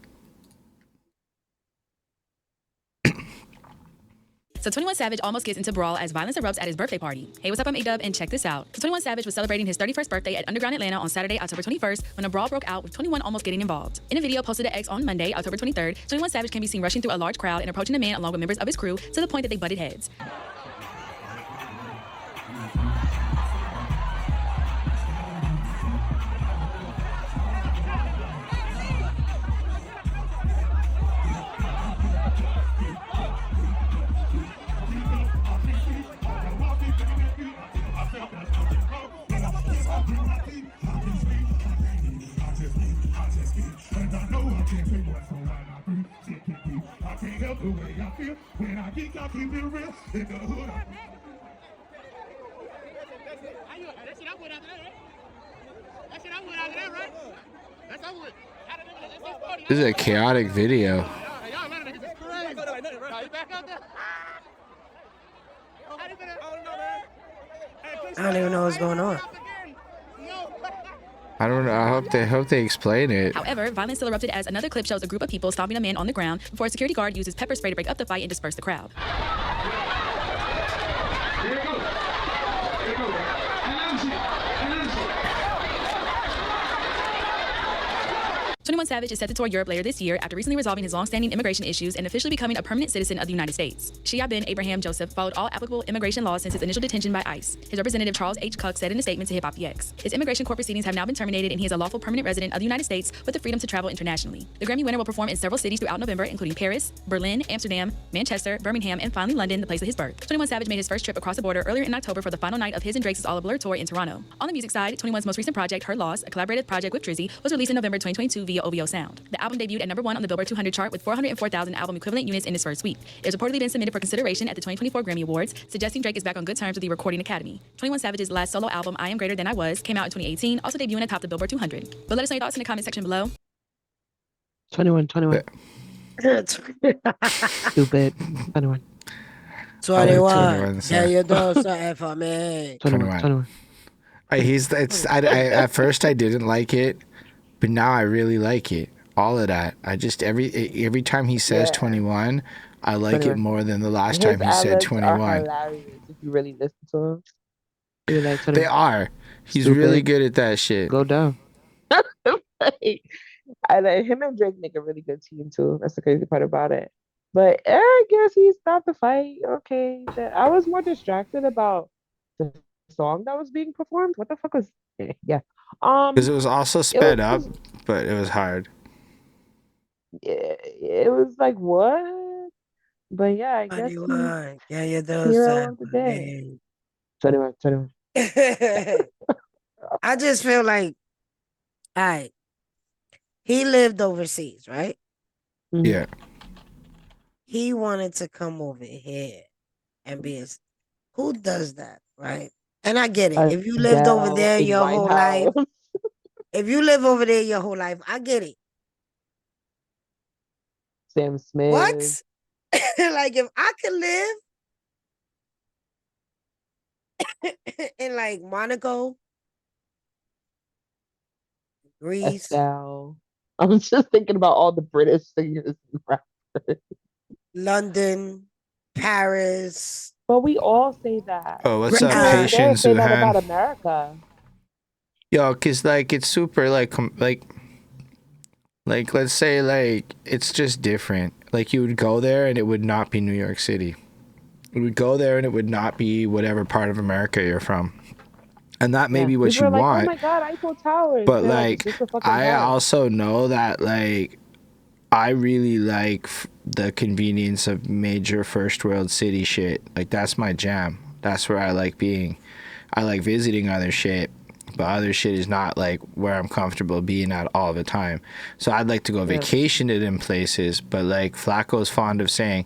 So 21 Savage almost gets into brawl as violence erupts at his birthday party. Hey, what's up? I'm A-Dub, and check this out. 21 Savage was celebrating his 31st birthday at Underground Atlanta on Saturday, October 21st, when a brawl broke out with 21 almost getting involved. In a video posted to X on Monday, October 23rd, 21 Savage can be seen rushing through a large crowd and approaching the man along with members of his crew to the point that they butted heads. This is a chaotic video. I don't even know what's going on. I don't know. I hope they explain it. However, violence still erupted as another clip shows a group of people stomping a man on the ground before a security guard uses pepper spray to break up the fight and disperse the crowd. 21 Savage is set to tour Europe later this year after recently resolving his long-standing immigration issues and officially becoming a permanent citizen of the United States. Shia bin Abraham Joseph followed all applicable immigration laws since his initial detention by ICE. His representative Charles H. Cook said in a statement to Hip Hop PX, his immigration court proceedings have now been terminated and he is a lawful permanent resident of the United States with the freedom to travel internationally. The Grammy winner will perform in several cities throughout November, including Paris, Berlin, Amsterdam, Manchester, Birmingham, and finally London, the place of his birth. 21 Savage made his first trip across the border earlier in October for the final night of his and Drake's All A Blur tour in Toronto. On the music side, 21's most recent project, Her Loss, a collaborative project with Drizzy, was released in November 2022 via OVO Sound. The album debuted at #1 on the Billboard 200 chart with 404,000 album equivalent units in its first week. It has reportedly been submitted for consideration at the 2024 Grammy Awards, suggesting Drake is back on good terms with the Recording Academy. 21 Savage's last solo album, I Am Greater Than I Was, came out in 2018, also debuting atop the Billboard 200. But let us know your thoughts in the comment section below. 21. Stupid. 21. 21. Yeah, you do something for me. 21. At first I didn't like it, but now I really like it. All of that. I just every time he says 21, I like 21. it more than the last His time he said outlets 21. are hilarious if you really listen to him. You're like, They are. He's Stupid. really good at that shit. Go down. I like him and Drake make a really good team too. That's the crazy part about it. But I guess he stopped the fight. Okay, I was more distracted about the song that was being performed. What the fuck was? Yeah. Because it was also It sped up, was. but it was hard. It was like what? But yeah, I guess he's 21. Yeah, you do hero say, of the day. man. 21, 21. I just feel like, all right, he lived overseas, right? Yeah. He wanted to come over here and be a. Who does that, right? And I get it. If you lived over Adele, there Amy your whole life, Winehouse. if you live over there your whole life, I get it. Sam Smith. What? Like if I could live in like Monaco, Greece, Estelle. I was just thinking about all the British singers and rappers. London, Paris. But we all say that. Oh, what's You up, can't Patience, say that about Zuhan? America. Yo, cause like it's super like let's say like it's just different. Like you would go there and it would not be New York City. You would go there and it would not be whatever part of America you're from. And that may be what People you are like, want. oh my god, Eiffel Tower. But They're like, it's just a fucking I house. also know that like I really like the convenience of major first world city shit. Like that's my jam. That's where I like being. I like visiting other shit, but other shit is not like where I'm comfortable being at all the time. So I'd like to go vacation to them places, but like Flacco's fond of saying,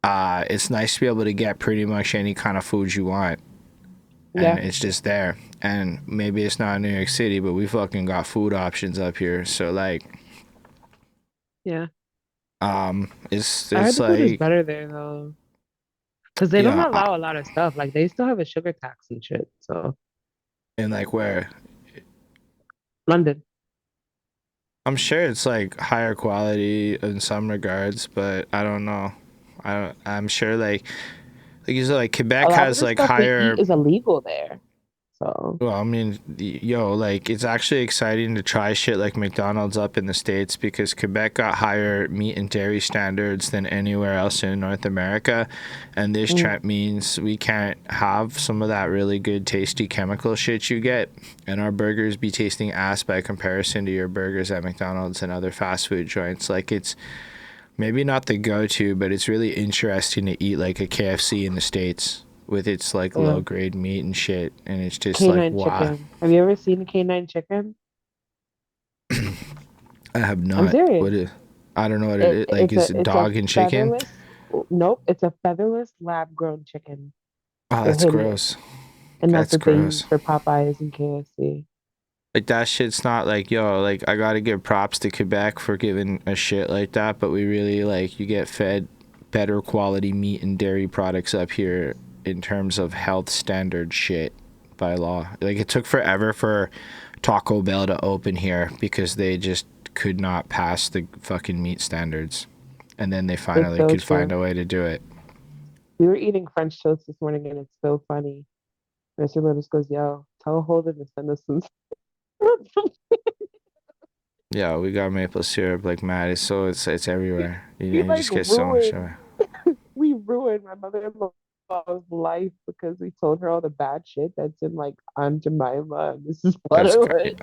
it's nice to be able to get pretty much any kind of food you want. And it's just there. And maybe it's not New York City, but we fucking got food options up here. So like, yeah. It's I heard the food is like better there though. Because they don't allow a lot of stuff. Like they still have a sugar tax and shit. So and like where London. I'm sure it's like higher quality in some regards, but I don't know. I'm sure like usually like Quebec A lot of has the like stuff they higher. eat is illegal there. So Well, I mean, yo, like it's actually exciting to try shit like McDonald's up in the States because Quebec got higher meat and dairy standards than anywhere else in North America. And this trend means we can't have some of that really good, tasty chemical shit you get. And our burgers be tasting ass by comparison to your burgers at McDonald's and other fast food joints. Like it's maybe not the go-to, but it's really interesting to eat like a KFC in the States. With its like low grade meat and shit, and it's just Canine like wow. chicken. Have you ever seen a canine chicken? I have I'm not. serious. What is? I don't know what it is. Like is it dog and chicken? Nope, it's a featherless lab-grown chicken. Oh, that's gross. And that's That's what they gross. use for Popeyes and KFC. Like that shit's not like yo. Like I gotta give props to Quebec for giving a shit like that, but we really like you get fed better quality meat and dairy products up here. In terms of health standard shit by law. Like it took forever for Taco Bell to open here because they just could not pass the fucking meat standards. And then they finally so could find true. a way to do it. We were eating French toast this morning and it's so funny. Mr. Lotus goes, yo, tell Holden to send us some. Yeah, we got maple syrup like mad. It's everywhere. You like, just get so much of it. We ruined my mother-in-law's life because we told her all the bad shit that's in like Aunt Jemima and Mrs. That's Butterwood. great.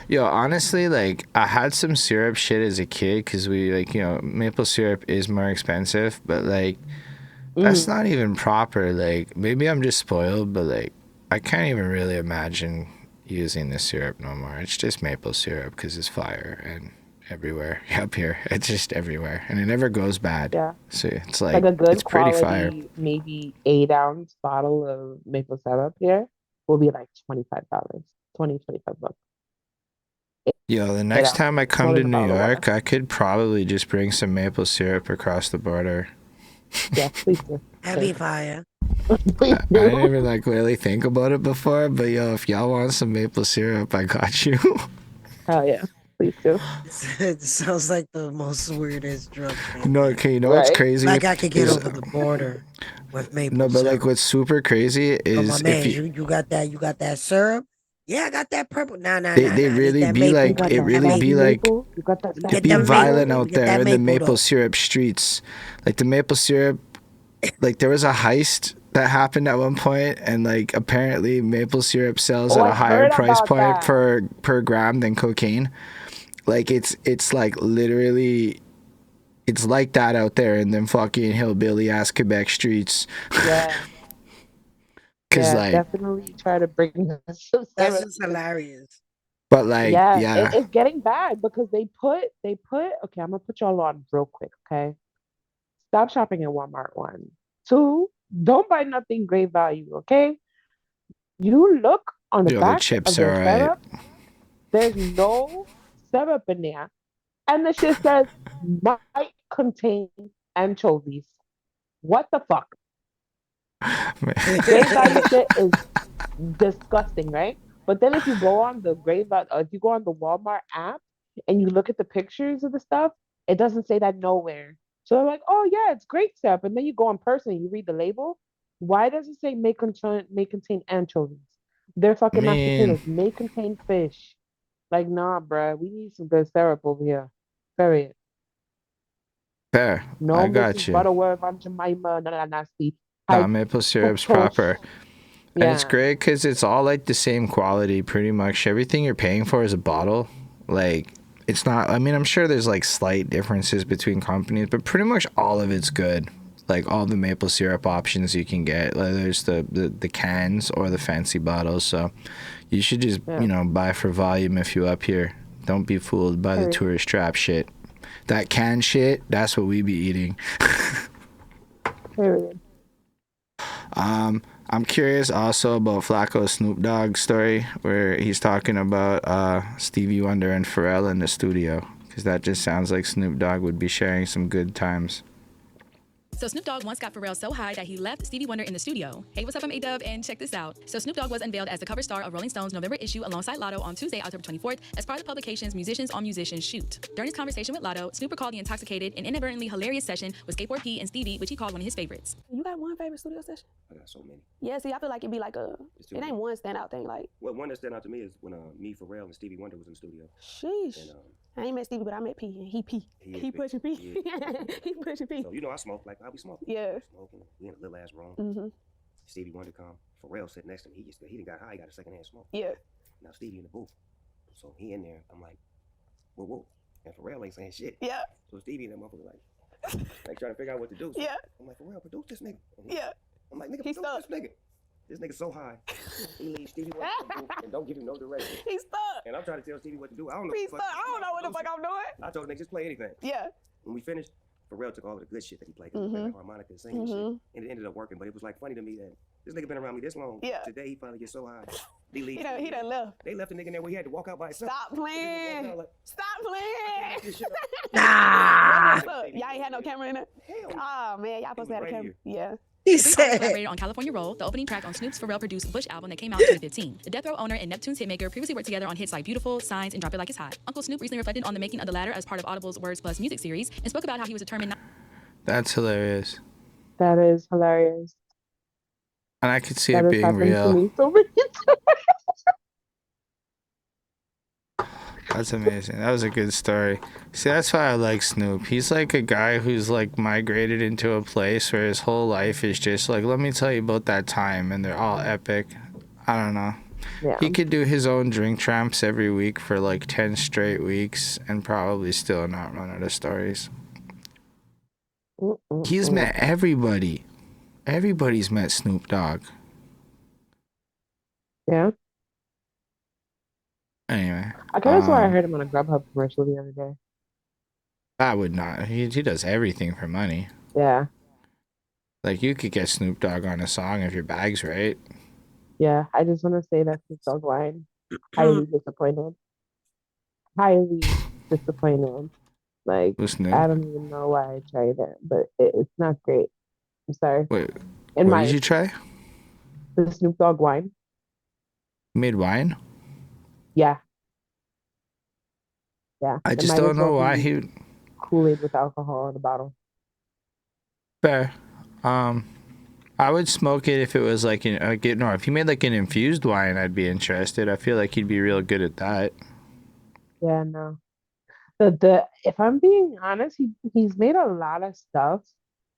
Yo, honestly, like I had some syrup shit as a kid because we like, you know, maple syrup is more expensive, but like that's not even proper. Like maybe I'm just spoiled, but like I can't even really imagine using the syrup no more. It's just maple syrup because it's fire and everywhere up here. It's just everywhere and it never goes bad. Yeah. So it's like a good it's pretty fire. quality, maybe 8-ounce bottle of maple syrup here will be like $25, $25. Yo, the next time I come to New bottle of water. York, I could probably just bring some maple syrup across the border. Yeah, please do. That'd be fire. I didn't even like really think about it before, but yo, if y'all want some maple syrup, I got you. Hell yeah, please do. It sounds like the most weirdest drug thing. No, okay, you know what's crazy? Like I could get is- over the border with maple No, but syrup. like what's super crazy Oh, my is man, if you you got that syrup? Yeah, I got that purple. Nah. they really be like it really be like You got that it be violent out there in the maple syrup streets. Like the maple syrup like there was a heist that happened at one point, and like apparently maple syrup sells at I a higher heard price about point that. per gram than cocaine. Like it's like literally, it's like that out there in them fucking hillbilly ass Quebec streets. Yeah. Cause Yeah, like, definitely try to bring some That's syrup. just hilarious. but like, Yeah, yeah, it's getting bad because they put okay, I'm gonna put y'all on real quick, okay? Stop shopping at Walmart, one. Two, don't buy nothing great value, okay? You look on the yo, the back chips of are their alright. syrup, there's no syrup in there. And the shit says might contain anchovies. What the fuck? Great value shit is disgusting, right? But then if you go on the if you go on the Walmart app and you look at the pictures of the stuff, it doesn't say that nowhere. So they're like, oh yeah, it's great stuff. And then you go on person and you read the label. Why does it say may contain anchovies? They're I fucking mashed mean, potatoes. May contain fish. Like, nah, bruh. We need some good syrup over here. Period. fair. No I Mrs. got you. Butterworth on Jemima, none of that nasty. Nah, High maple syrup's fructose. proper. And it's Yeah. great because it's all like the same quality, pretty much. Everything you're paying for is a bottle. Like, it's not, I mean, I'm sure there's like slight differences between companies, but pretty much all of it's good. Like, all the maple syrup options you can get. Like, there's the cans or the fancy bottles. So, you should just, Yeah. you know, buy for volume if you up here. Don't be fooled by the Period. tourist trap shit. That can shit, that's what we be eating. Period. I'm curious also about Flacco's Snoop Dogg story where he's talking about Stevie Wonder and Pharrell in the studio, because that just sounds like Snoop Dogg would be sharing some good times. So Snoop Dogg once got Pharrell so high that he left Stevie Wonder in the studio. Hey, what's up? I'm A-Dub, and check this out. So Snoop Dogg was unveiled as the cover star of Rolling Stone's November issue alongside Lotto on Tuesday, October 24th, as part of the publication's Musicians on Musicians shoot. During his conversation with Lotto, Snoop recalled the intoxicated and inadvertently hilarious session with Skateboard P and Stevie, which he called one of his favorites. You got one favorite studio session? I got so many. Yeah, see, I feel like it'd be like it ain't one standout thing. Like, Well, one that stand out to me is when me, Pharrell, and Stevie Wonder was in the studio. sheesh. And, I ain't met Stevie, but I met P, and he P. He pushing P. He pushing P. So, you know, I smoke like I be smoking. Yeah. Smoking. We in a little ass room. Mm-hmm. Stevie Wonder come. Pharrell sitting next to me. He done got high. He got a secondhand smoke. Yeah. Now Stevie in the booth. So he in there. I'm like, whoa, whoa. And Pharrell ain't saying shit. Yeah. So Stevie and that motherfucker like trying to figure out what to do. So Yeah. I'm like, Pharrell, produce this nigga. Yeah. I'm like, nigga, He's produce this nigga. This nigga so high. He leaves Stevie what to do and don't give him no direction. He's stuck. And I'm trying to tell Stevie what to do. I don't know. He's stuck. I don't know what the fuck I'm doing. I told the nigga, just play anything. Yeah. When we finished, Pharrell took all of the good shit that he played. He Mhm. played like harmonica and singing and shit. Mhm. And it ended up working. But it was like funny to me that this nigga been around me this long. Yeah. Today he finally gets so high. He done left. They left the nigga in there where he had to walk out by himself. Stop playing. Stop playing. Nah. Y'all ain't had no camera in it? Oh, man. Y'all supposed to have a camera. Yeah. The three artists collaborated on California Roll, the opening track on Snoop's Pharrell-produced Bush album that came out in 2015. The Death Row owner and Neptune's hitmaker previously worked together on hits like Beautiful, Signs, and Drop It Like It's Hot. Uncle Snoop recently reflected on the making of the latter as part of Audible's Words Plus music series and spoke about how he was determined not. That's hilarious. That is hilarious. And I could see That it has being happened to real. me so many times. That's amazing. That was a good story. See, that's why I like Snoop. He's like a guy who's like migrated into a place where his whole life is just like, let me tell you about that time, and they're all epic. I don't know. Yeah. He could do his own drink tramps every week for like 10 straight weeks and probably still not run out of stories. He's met everybody. Everybody's met Snoop Dogg. Yeah. Anyway. I could have sworn I heard him on a Grubhub commercial the other day. I would not. He does everything for money. Yeah. Like, you could get Snoop Dogg on a song if your bag's right. Yeah. I just want to say that's the dog line. Highly disappointed. Highly disappointed. Like, Who's Snoop? I don't even know why I tried it, but it's not great. I'm sorry. Wait, In what my did you try? The Snoop Dogg wine. You made wine? Yeah. Yeah. I It just might don't as know well why be he... Kool-Aid with alcohol in a bottle. Fair. I would smoke it if it was like, if he made like an infused wine, I'd be interested. I feel like he'd be real good at that. Yeah, no. If I'm being honest, he's made a lot of stuff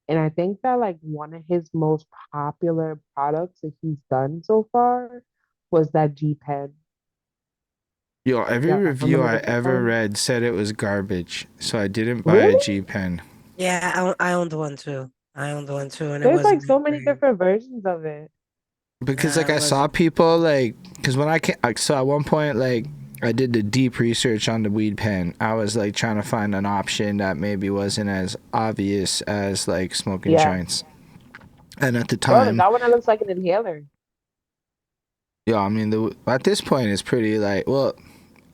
And I think that like one of his most popular products that he's done so far was that G Pen. Yo, every Yeah, review remember I the G ever Pen? read said it was garbage, so I didn't buy a Really? G Pen. Yeah, I owned one too. I owned one too, and it There's like wasn't so that many great. different versions of it. Because Nah, like it I saw wasn't. people like, because when I came, like, so at one point like I did the deep research on the weed pen. I was like trying to find an option that maybe wasn't as obvious as like smoking Yeah. joints. And at the Bro, they time, got one that looks like an inhaler. yeah, I mean, at this point it's pretty like, well,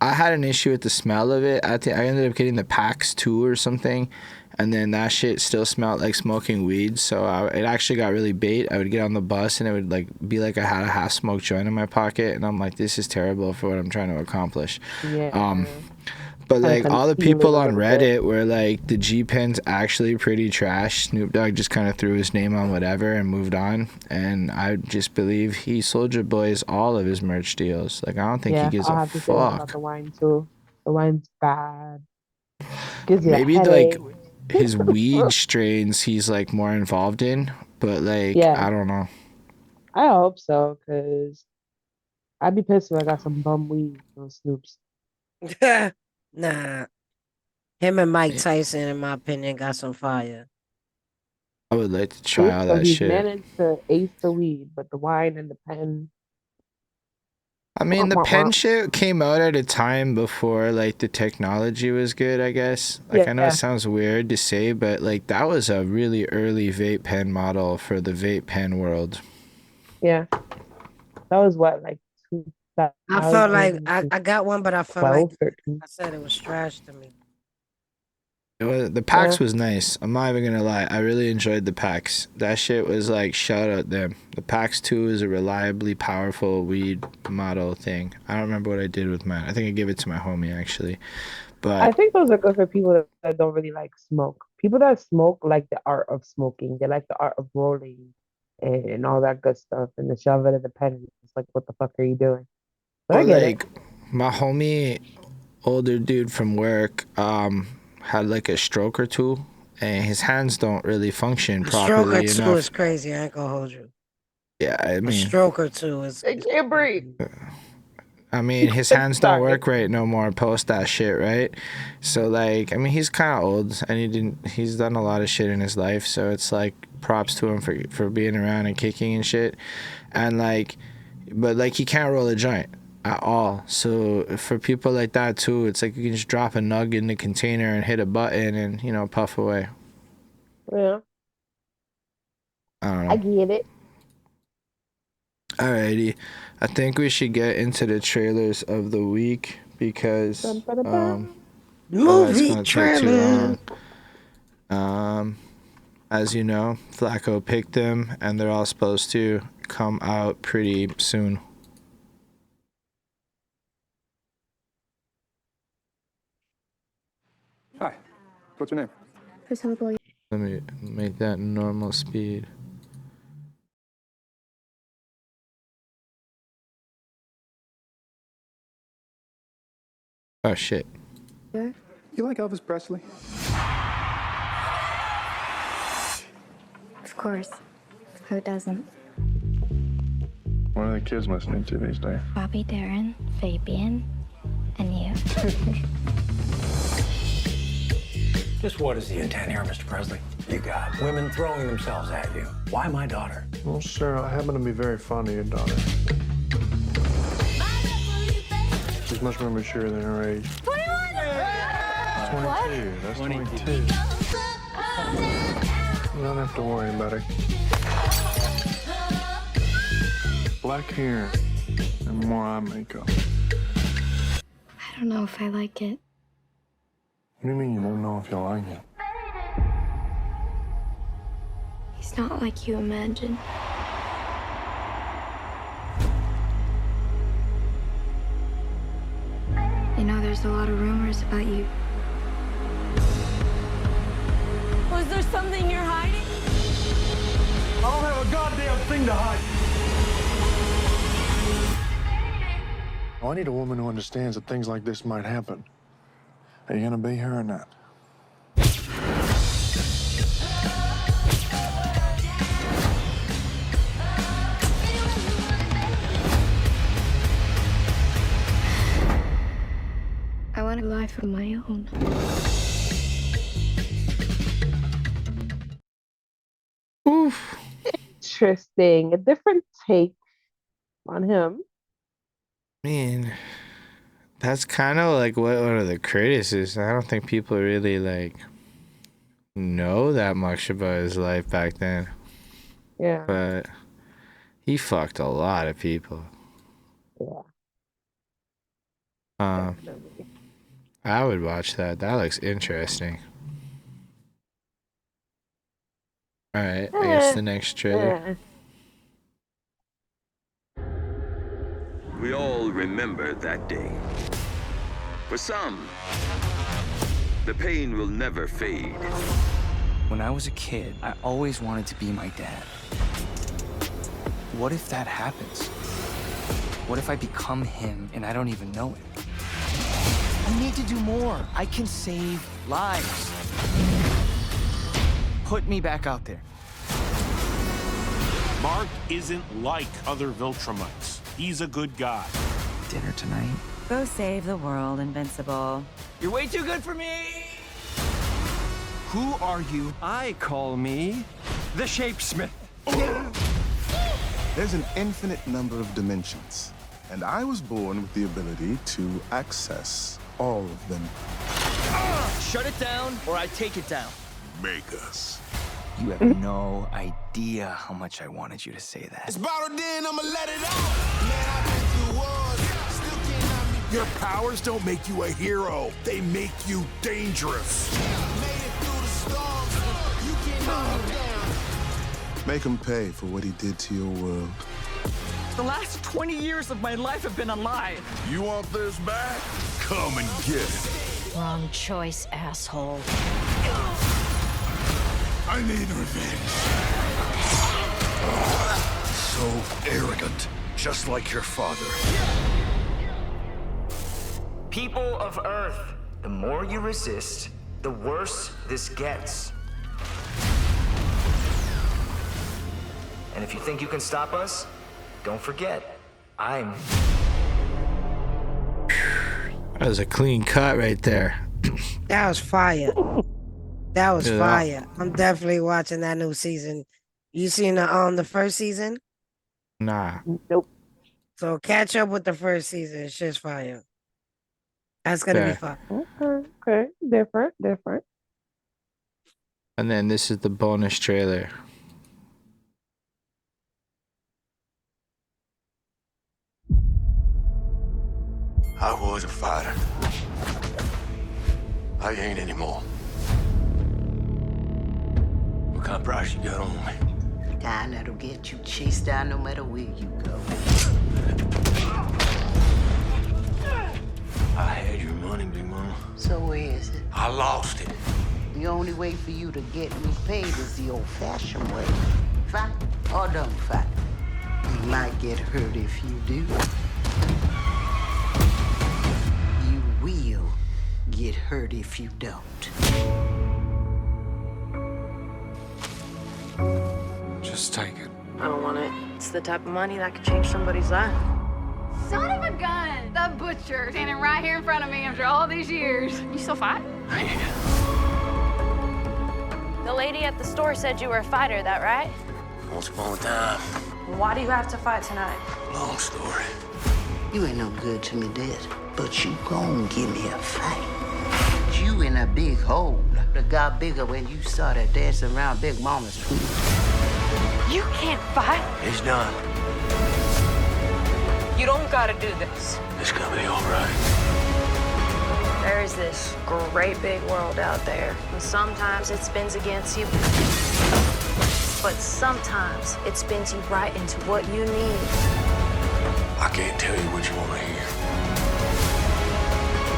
I had an issue with the smell of it. I think I ended up getting the PAX 2 or something, and then that shit still smelled like smoking weed. So it actually got really bait. I would get on the bus and it would like be like I had a half smoked joint in my pocket, and I'm like, this is terrible for what I'm trying to accomplish. Yeah. But Kinda like all the conceal it people a on little bit. Reddit were like, the G Pen's actually pretty trash. Snoop Dogg just kind of threw his name on whatever and moved on. And I just believe he Soulja Boys all of his merch deals. Like I don't think he Yeah, gives I'll a have to say that about fuck. the wine too. The wine's bad. Gives you a Maybe like headache. his weed strains he's like more involved in, but like Yeah, I don't know. I hope so, because I'd be pissed if I got some bum weed from Snoop's. Nah, him and Mike Tyson, in my opinion, got some fire. I would like to try all So that he's shit. managed to ace the weed, but the wine and the pen. I mean, the Wah, wah, pen wah. shit came out at a time before like the technology was good, I guess. Like I know it Yeah. sounds weird to say, but like that was a really early vape pen model for the vape pen world. Yeah. That was what, like I felt like 2012, I got one, but I felt like 13. I said it was trash to me. The PAX was nice. I'm not even gonna lie. I really enjoyed the PAX. That shit was like, shout out them. The PAX 2 is a reliably powerful weed model thing. I don't remember what I did with mine. I think I gave it to my homie actually. I But think those are good for people that don't really like smoke. People that smoke like the art of smoking. They like the art of rolling and all that good stuff. And the shove it in the pen. It's like, what the fuck are you doing? But I or get like it. my homie, older dude from work, had like a stroke or two, and his hands don't really function A stroke or properly two enough. is crazy. I ain't gonna hold you. Yeah, I A mean, stroke or two is. They can't breathe. his hands don't Sorry. work right no more post that shit, right? So like, I mean, he's kind of old, and he's done a lot of shit in his life, so it's like props to him for being around and kicking and shit, and like, but like he can't roll a joint at all. So for people like that too, it's like you can just drop a nug in the container and hit a button and puff away. Yeah, I don't know. I get it. Alrighty, I think we should get into the trailers of the week because Dun, dun, dun, dun. otherwise it's Movie gonna take too trailer. long. As you know, Flacko picked them, and they're all supposed to come out pretty soon. Hi, what's your name? Let me make that normal speed. Oh shit. You like Elvis Presley? Of course. Who doesn't? What are the kids listening to these days? Bobby Darin, Fabian, and you. Just what is the intent here, Mr. Presley? You got women throwing themselves at you. Why my daughter? Well, Sarah, I happen to be very fond of your daughter. She's much more mature than her age. 22. That's 22. You don't have to worry about it. Black hair and more eye makeup. I don't know if I like it. What do you mean you don't know if you like it? He's not like you imagine. You know, there's a lot of rumors about you. Was there something you're hiding? I don't have a goddamn thing to hide. I need a woman who understands that things like this might happen. Are you gonna be here or not? life of my own. Oof. Interesting. A different take on him. I mean, that's kind of like what one of the critics is. I don't think people really like know that much about his life back then. Yeah. But he fucked a lot of people. Yeah. Definitely. I would watch that. That looks interesting. All right, I guess the next trailer. We all remember that day. For some, the pain will never fade. When I was a kid, I always wanted to be my dad. What if that happens? What if I become him and I don't even know it? I need to do more. I can save lives. Put me back out there. Mark isn't like other Viltrumites. He's a good guy. Dinner tonight? Go save the world, Invincible. You're way too good for me! Who are you? I call me the Shapesmith. There's an infinite number of dimensions, and I was born with the ability to access all of them. Shut it down, or I take it down. Make us. You have no idea how much I wanted you to say that. It's bottled in, I'ma let it out. Man, I've been through wars, still can't knock me. Your powers don't make you a hero. They make you dangerous. Made it through the storms, you can't knock me down. Make him pay for what he did to your world. The last 20 years of my life have been a lie. You want this back? Come and get it. Wrong choice, asshole. I need revenge. So arrogant, just like your father. People of Earth, the more you resist, the worse this gets. And if you think you can stop us, don't forget, I'm... That was a clean cut right there. That was fire. That was fire. I'm definitely watching that new season. You seen the first season? Nah. Nope. So catch up with the first season. It's just fire. That's gonna be fun. Okay. Different. And then this is the bonus trailer. I was a fighter. I ain't anymore. What kind of price you got on me? Kind that'll get you chased down no matter where you go. I had your money, Big Mama. So where is it? I lost it. The only way for you to get me paid is the old-fashioned way. Fight or don't fight. You might get hurt if you do. You will get hurt if you don't. Just take it. I don't want it. It's the type of money that could change somebody's life. Son of a gun! The butcher standing right here in front of me after all these years. You still fight? The lady at the store said you were a fighter, that right? Once upon a time. Why do you have to fight tonight? Long story. You ain't no good to me, Dad, but you gon' give me a fight. You in a big hole that got bigger when you started dancing around Big Mama's pool. You can't fight. It's done. You don't gotta do this. It's gonna be all right. There is this great big world out there, and sometimes it spins against you. But sometimes it spins you right into what you need. I can't tell you what you want to hear.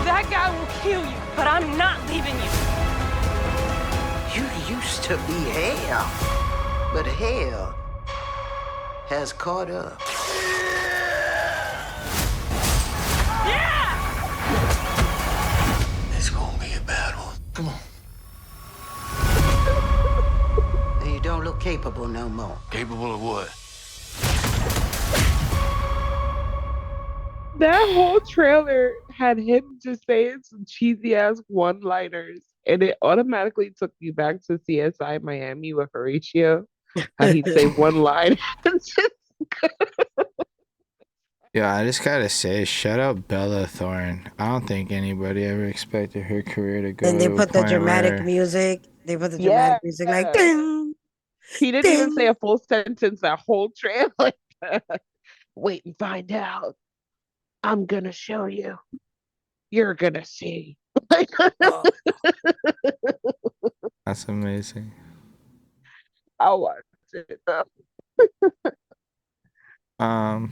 That guy will kill you, but I'm not leaving you. You used to be hell, but hell has caught up. It's gonna be a bad one. Come on. You don't look capable no more. Capable of what? That whole trailer had him just saying some cheesy ass one-liners, and it automatically took me back to CSI Miami with Horatio. How he'd say one line. Yeah, I just gotta say, shout out Bella Thorne. I don't think anybody ever expected her career to go. And they to a put the point dramatic where- music. They put the dramatic music like ding. He didn't even say a full sentence, that whole trailer. Wait and find out. I'm gonna show you. You're gonna see. That's amazing. I'll watch it though. Oh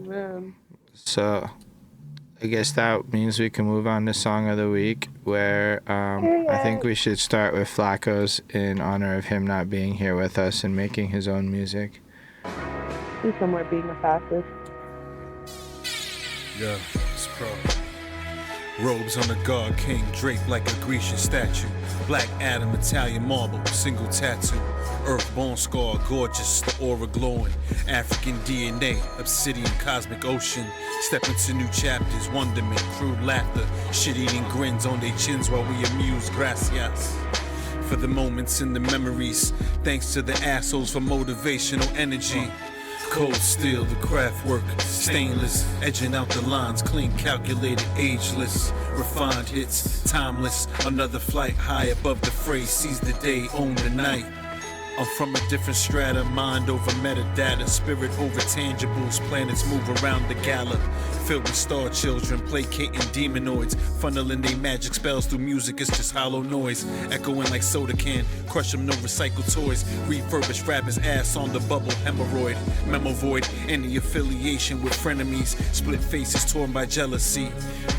man. So I guess that means we can move on to Song of the Week, where I think we should start with Flacco's in honor of him not being here with us and making his own music. He's somewhere being a fascist. Yeah, it's pro. Robes on the guard king, draped like a Grecian statue. Black Adam, Italian marble, single tattoo. Earth bone scar, gorgeous, the aura glowing. African DNA, obsidian, cosmic ocean. Step into new chapters, wonderment, crude laughter. Shit-eating grins on their chins while we amuse, gracias. For the moments and the memories, thanks to the assholes for motivational energy. Cold steel, the craft work, stainless, edging out the lines, clean, calculated, ageless, refined hits, timeless. Another flight high above the fray, seize the day, own the night. I'm from a different strata, mind over metadata, spirit over tangibles, planets move around the gala. Filled with star children, placating demonoids, funneling their magic spells through music, it's just hollow noise. Echoing like soda can, crush them, no recycled toys. Refurbish rappers' ass on the bubble, hemorrhoid. Memo void, any affiliation with frenemies. Split faces torn by jealousy.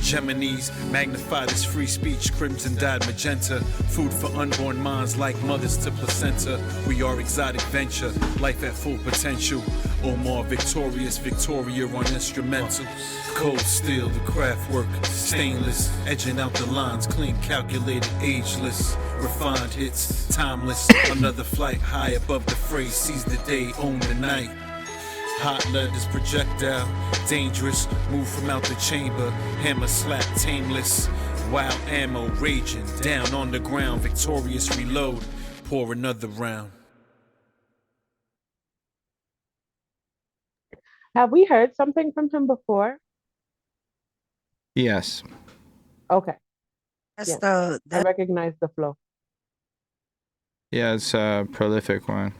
Geminis, magnified as free speech, crimson dyed magenta. Food for unborn minds like mothers to placenta. We are exotic venture, life at full potential. Omar victorious, Victoria on instrumentals. Cold steel, the craft work, stainless, edging out the lines, clean, calculated, ageless. Refined hits, timeless. Another flight high above the fray, seize the day, own the night. Hot letters, projectile, dangerous, move from out the chamber, hammer slap, tameless. Wild ammo raging, down on the ground, victorious reload, pour another round. Have we heard something from him before? Yes. Okay. That's I recognize the flow. Yeah, it's a prolific one.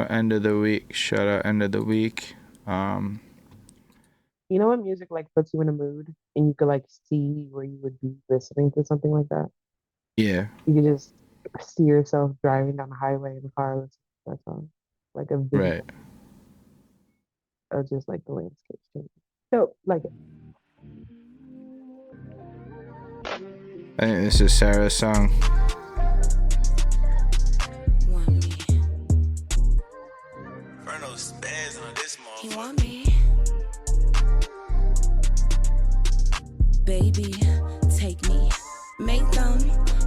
End of the week. Shout out end of the week. You know when music like puts you in a mood and you could like see where you would be listening to something like that? Yeah. You could just see yourself driving down the highway in the car listening to that song. Like a video. Right. Or just like the landscape change. So like it. I think this is Sara's song. You want me? Baby, take me. Make them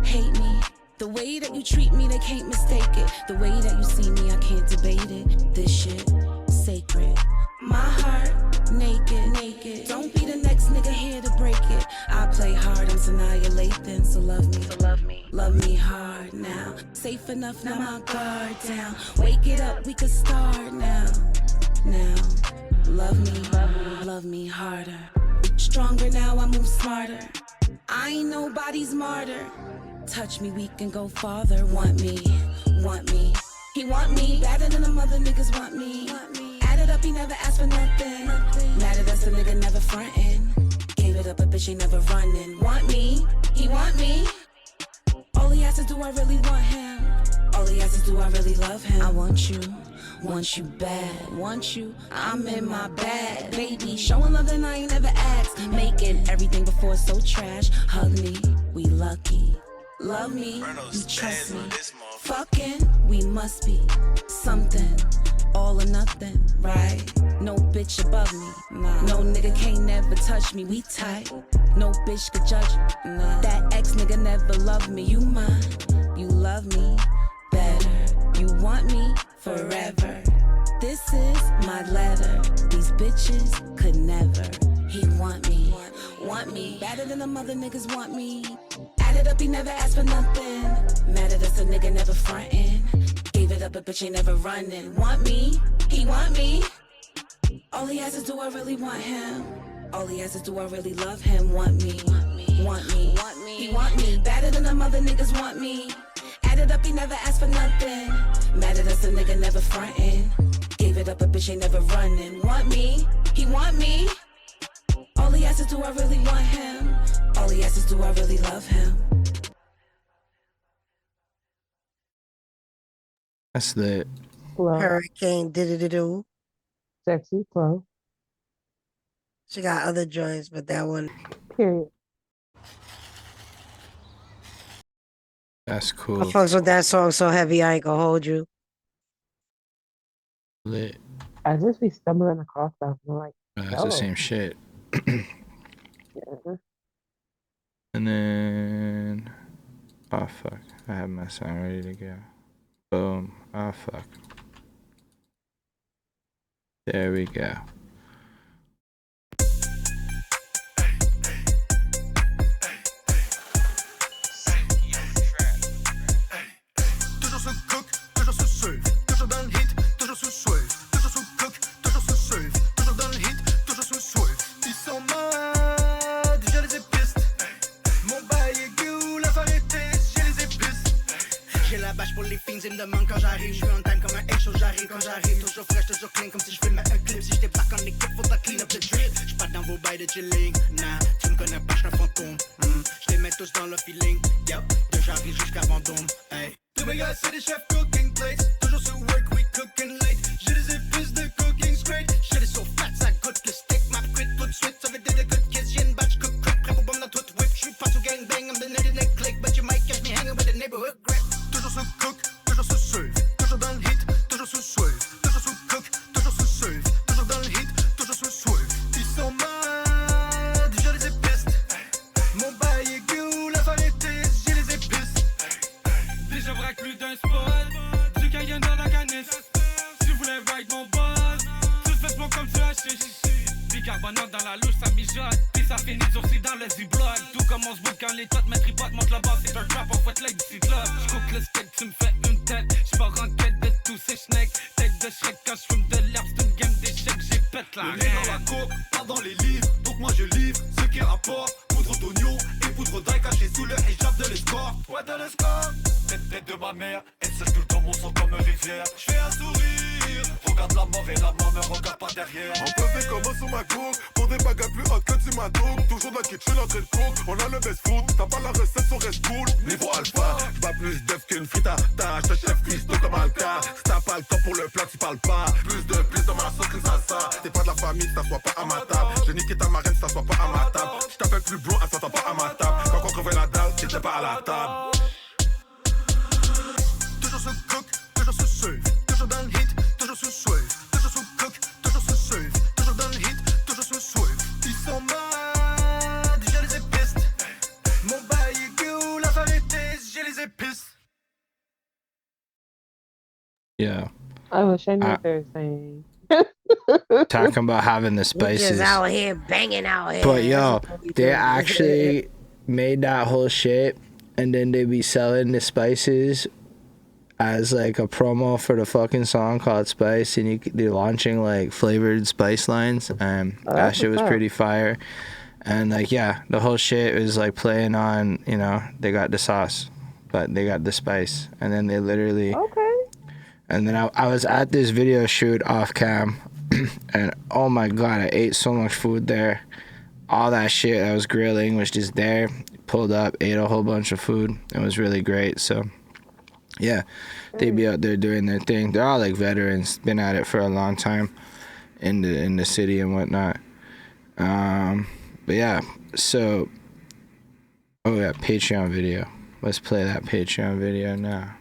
hate me. The way that you treat me, they can't mistake it. The way that you see me, I can't debate it. This shit, sacred. My heart, naked. Don't be the next nigga here to break it. I play hard, I'm annihilating, so love me. Love me hard now. Safe enough, now my guard down. Wake it up, we could start now. Love me harder. Stronger now, I move smarter. I ain't nobody's martyr. Touch me, we can go farther. Want me. He want me better than the mother niggas want me. Add it up, he never asked for nothing. Mad at us, the nigga never frontin'. Gave it up, a bitch ain't never running. Want me, he want me. All he asks is, do I really want him? All he asks is, do I really love him? I want you bad. Want you, I'm in my bag. Baby, showing love that I ain't never asked. Making everything before so trash. Hug me, we lucky. Love me, you trust me. Fucking, we must be something. All or nothing, right? No bitch above me, nah. No nigga can't never touch me, we tight. No bitch could judge me, nah. That ex nigga never loved me, you mine. You love me better. You want me forever. This is my letter. These bitches could never. He want me. want me. Better than the mother niggas want me. Added up, he never asked for nothing. Mad at us, a nigga never frontin'. Gave it up, a bitch ain't never running. Want me, he want me. All he asks is, do I really want him? All he asks is, do I really love him? Want me, want me, want me, want me. He want me, better than the mother niggas want me. Added up, he never asked for nothing. Mad at us, a nigga never frontin'. Gave it up, a bitch ain't never running. Want me, he want me. All he asks is, do I really want him? All he asks is, do I really love him? That's lit. Flow. Hurricane did-do-do. Sexy flow. She got other joints, but that one. Period. That's cool. I fucks with that song so heavy I ain't gonna hold you. Lit. I just be stumbling across stuff and I'm like, That's the same shit. Yeah. And then, oh fuck, I have my song ready to go. Boom. Oh fuck. There we go. Toujours sous cook, toujours sous surf, toujours dans le hit, toujours sous swerve, toujours sous cook, toujours sous surf, toujours dans le hit, toujours sous swerve. Ils sont mad, je les épiste. Mon bail est goût, la variété, je les épiste. J'ai la bâche pour les fins, ils me demandent quand j'arrive. Je suis on time comme un ex-show, j'arrive quand j'arrive. Toujours fresh, toujours clean, comme si je filmais un clip. Si je débarque en équipe, faut pas clean up the drip. J'suis pas dans vos bails de chilling, nah, tu me connais pas, j'suis un fantôme. J'les mets tous dans le feeling, yo, de j'arrive jusqu'à Vendôme, hey. Tous mes gars, c'est des chefs cooking plates. Toujours sur work, we cooking late. J'ai des épices de cooking straight. J'ai des so flat, ça goûte le steak. M'a pris tout de suite, ça veut dire des good kiss. J'ai une batch cook quick, prêt pour bombe dans toute whip. J'suis pas sous gangbang, I'm the nigga click. But you might catch me hanging with the neighborhood grip. Toujours sous cook, toujours sous surf, toujours dans le hit, toujours sous swerve, toujours sous cook, toujours sous surf, toujours dans le hit, toujours sous swerve. Ils sont mad, je les épiste. Mon bail est goût, la variété, j'ai les épices. Déjà vrac plus d'un spot, du Cayenne dans la canisse. Si vous voulez ride mon buzz, tout fait smoke comme tu hachiches. Bicarbonate dans la louche, ça mijote. Puis ça finit durci dans le Z-block. Tout commence bout quand les toits, mes tripotes montent la base. C'est un trap, on fouette l'œil du cyclope. J'coupe le steak, tu me fais une tête. J'pars en quête de tous ces schnecks. Tête de Shrek quand j'fume de l'herbe. C'est une game d'échecs, j'ai pète la Le nez dans la cour, pas dans les livres. Donc moi je livre ce qui rapporte. Poudre d'oignon et poudre d'ail cachée sous le hijab de l'escorte. Ouais, de l'escorte. Tête de ma mère, elle circule dans mon sang comme une rivière. J'fais un sourire, regarde la mort et la mort me regarde pas derrière. On peut faire comment sur ma cour, pour des baguettes plus hautes que tu m'adoubes. Toujours dans le kitchen en train de cook, on a le best food. T'as pas la recette, on reste cool. Niveau alpha, j'bats plus d'œufs qu'une frittata. J'te chef cuistot comme Alka. Si t'as pas le temps pour le plat, tu parles pas. Plus de plus dans ma sauce qu'une salsa. T'es pas de la famille, t'assois pas à ma table. J'ai niqué ta marraine, t'assois pas à ma table. J't'appelle plus bro, elle s'entend pas à ma table. Quand on crevait la dalle, j'étais pas à la table. Toujours sous cook, toujours sous surf, toujours dans le hit, toujours sous swerve, toujours sous cook, toujours sous surf, toujours dans le hit, toujours sous swerve. Ils sont mad, je les épiste. Mon bail est goût, la variété, j'ai les épices. Yeah. I wish I knew what they were saying. Talking about having the We spices. just out here banging out here. But yo, they actually made that whole shit and then they be selling the spices as like a promo for the fucking song called Spice, and they're launching like flavored spice lines, and that shit was pretty fire. And like, yeah, the whole shit was like playing on, you know, they got the sauce, but they got the spice, and then they literally and then I was at this video shoot off cam and oh my god, I ate so much food there. All that shit I was grilling was just there. Pulled up, ate a whole bunch of food. It was really great. So yeah, they be out there doing their thing. They're all like veterans, been at it for a long time in the city and whatnot. But yeah, so oh yeah, Patreon video. Let's play that Patreon video now.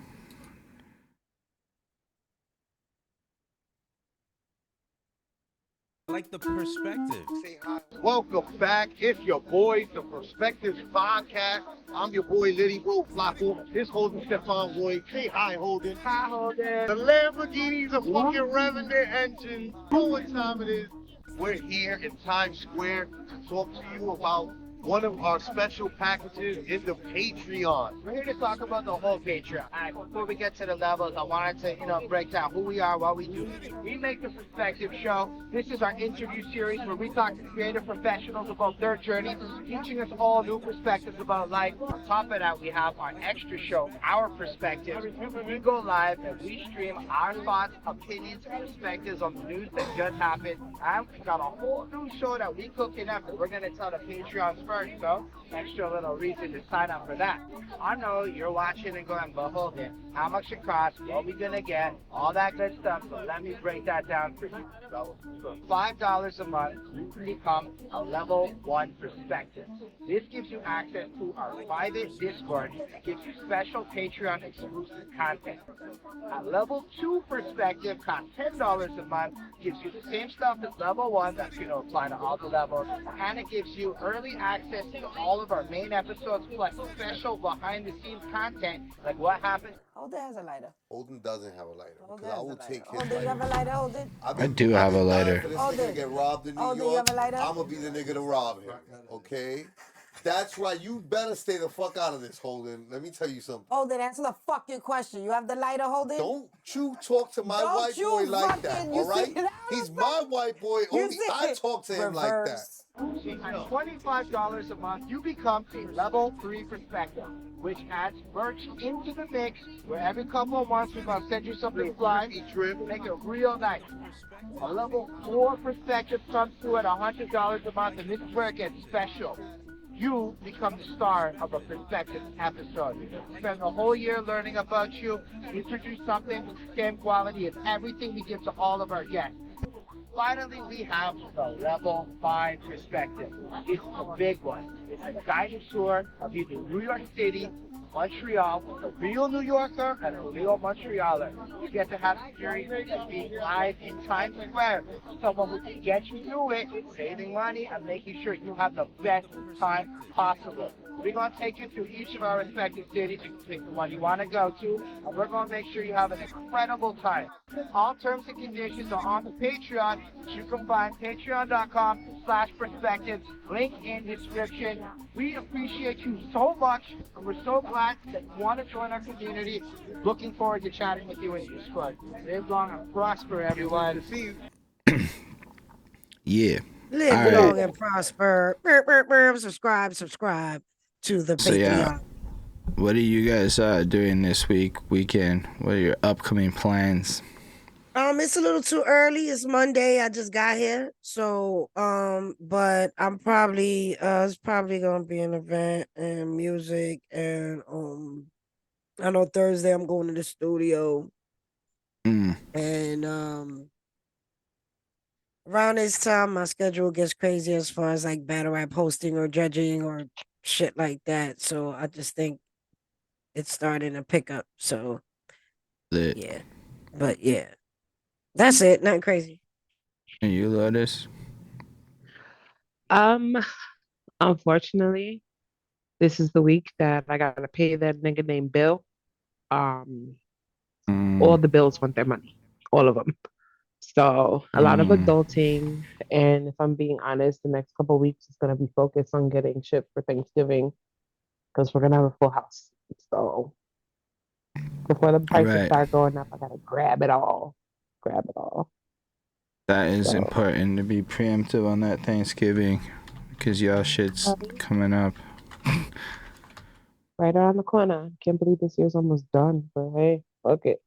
Like the perspective. Welcome back. It's your boy, the Perspectives Podcast. I'm your boy, Liddy Bro Flacko. It's Holden Stefan Roy. Say hi, Holden. Hi, Holden. The Lamborghini's a fucking revving their engine. Know what time it is. We're here in Times Square to talk to you about one of our special packages in the Patreon. We're here to talk about the whole Patreon. All right, before we get to the levels, I wanted to, break down who we are, what we do. We make the Perspective Show. This is our interview series where we talk to creative professionals about their journey, teaching us all new perspectives about life. On top of that, we have our extra show, Our Perspective. We go live and we stream our thoughts, opinions, and perspectives on the news that just happened. And we got a whole new show that we cooking up that we're going to tell the Patreons first, so extra little reason to sign up for that. I know you're watching and going, but hold it. How much it costs, what we gonna get, all that good stuff, so let me break that down for you. So for $5 a month, you can become a level 1 perspective. This gives you access to our private Discord, gives you special Patreon exclusive content. A level 2 perspective costs $10 a month, gives you the same stuff as level 1, that's apply to all the levels, and it gives you early access to all of our main episodes, plus special behind the scenes content, like what happened. Holden has a lighter. Holden doesn't have a lighter. Holden Because I has will a take lighter. his Holden, you have a lighter, Holden? I do have a lighter. For this nigga to get robbed in New Holden, you York, have a lighter? I'm going to be the nigga to rob him. Okay? That's right. You better stay the fuck out of this, Holden. Let me tell you something. Holden, answer the fucking question. You have the lighter, Holden? Don't you talk to my white boy like that, all right? He's my white boy. Only I talk to him like that. At $25 a month, you become a level 3 perspective, which adds merch into the mix, where every couple of months we're going to send you something fly, make it real nice. A level 4 perspective comes through at $100 a month, and this is where it gets special. You become the star of a Perspective episode. We spend the whole year learning about you, introduce something with the same quality as everything we give to all of our guests. Finally, we have the level 5 perspective. It's a big one. It's a guided tour of either New York City, Montreal, a real New Yorker and a real Montrealer. You get to have experience of being live in Times Square. Someone who can get you through it, saving money and making sure you have the best time possible. We're going to take you through each of our respective cities. You can pick the one you want to go to, and we're going to make sure you have an incredible time. All terms and conditions are on the Patreon, which you can find patreon.com/perspectives, link in description. We appreciate you so much, and we're so glad that you want to join our community. Looking forward to chatting with you in Discord. Live long and prosper, everyone. See you. Yeah. Live long and prosper. Subscribe to the Patreon. So yeah, what are you guys doing this weekend? What are your upcoming plans? It's a little too early. It's Monday. I just got here. So, but I'm probably it's probably gonna be an event and music and I know Thursday I'm going to the studio. And around this time my schedule gets crazy as far as like battle rap hosting or judging or shit like that. So I just think it's starting to pick up. So yeah. But yeah. That's it. Nothing crazy. And you, Lotus? Unfortunately, this is the week that I gotta pay that nigga named Bill. All the bills want their money. All of them. So a lot of adulting, and if I'm being honest, the next couple of weeks is gonna be focused on getting shit for Thanksgiving because we're gonna have a full house. So before the prices start going up, I gotta grab it all. That is important to be preemptive on that Thanksgiving because y'all shit's coming up. Right around the corner. Can't believe this year's almost done, but hey, fuck it.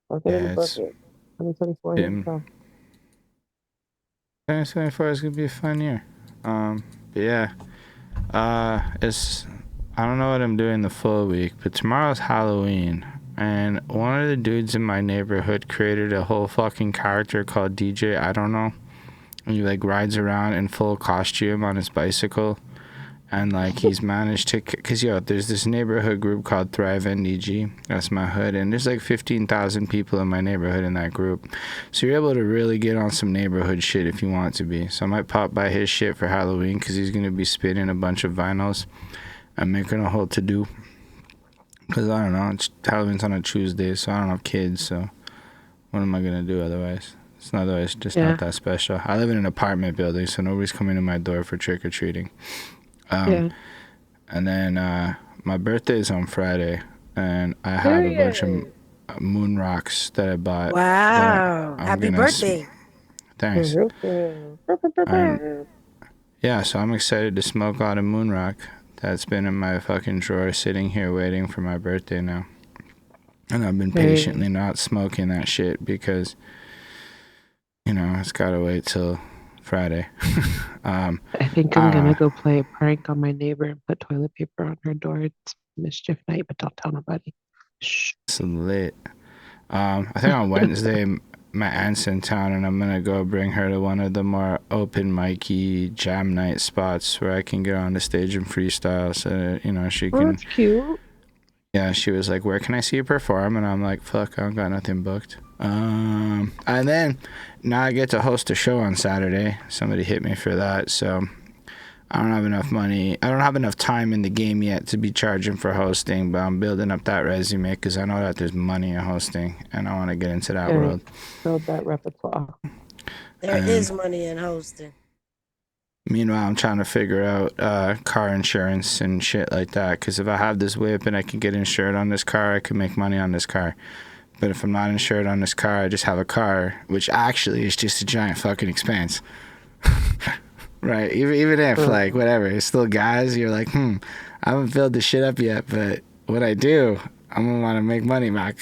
Fuck it in the bucket. 2024. 2024 is gonna be a fun year. But yeah, it's I don't know what I'm doing the full week, but tomorrow's Halloween, and one of the dudes in my neighborhood created a whole fucking character called DJ I don't know, and he like rides around in full costume on his bicycle, and like he's managed to, cause there's this neighborhood group called Thrive NDG, that's my hood, and there's like 15,000 people in my neighborhood in that group, so you're able to really get on some neighborhood shit if you want to be. So I might pop by his shit for Halloween, cause he's gonna be spitting a bunch of vinyls and making a whole to-do, cause I don't know, Halloween's on a Tuesday, so I don't have kids, so what am I gonna do otherwise? Otherwise, just not that special. I live in an apartment building, so nobody's coming to my door for trick or treating. And then my birthday is on Friday, and I have a bunch of moon rocks that I bought. Wow! Happy birthday! Thanks. Yeah, so I'm excited to smoke out a moon rock that's been in my fucking drawer, sitting here waiting for my birthday now. And I've been patiently not smoking that shit because, it's got to wait till Friday. I think I'm going to go play a prank on my neighbor and put toilet paper on her door. It's mischief night, but don't tell nobody. Shh. It's lit. I think on Wednesday, my aunt's in town, and I'm going to go bring her to one of the more open mic-y jam night spots where I can get on the stage and freestyle so that, she can... Oh, that's cute. Yeah, she was like, where can I see you perform? And I'm like, fuck, I don't got nothing booked. And then now I get to host a show on Saturday. Somebody hit me for that, so I don't have enough money. I don't have enough time in the game yet to be charging for hosting, but I'm building up that resume because I know that there's money in hosting, and I want to get into that world. Build that repertoire. There is money in hosting. Meanwhile, I'm trying to figure out car insurance and shit like that, because if I have this whip and I can get insured on this car, I can make money on this car. But if I'm not insured on this car, I just have a car, which actually is just a giant fucking expense. Right? Even if, like, whatever, it's still gas, you're like, I haven't filled this shit up yet, but when I do, I'm going to want to make money back.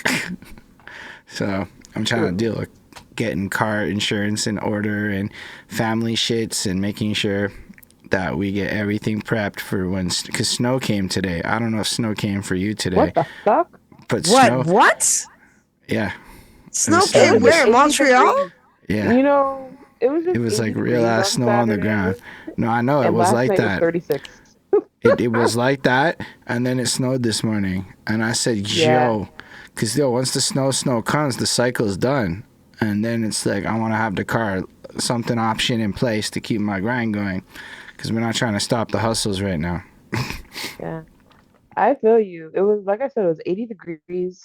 So I'm trying to deal with getting car insurance in order and family shits and making sure that we get everything prepped for when, because snow came today. I don't know if snow came for you today. What the fuck? But What? Yeah. Snow came where? Montreal? Yeah. It was like real ass snow on the ground. No, I know it was like that. 36. It was like that, and then it snowed this morning, and I said, because once the snow comes, the cycle's done. And then it's like, I want to have the car, something option in place to keep my grind going, because we're not trying to stop the hustles right now. Yeah. I feel you. It was, like I said, it was 80 degrees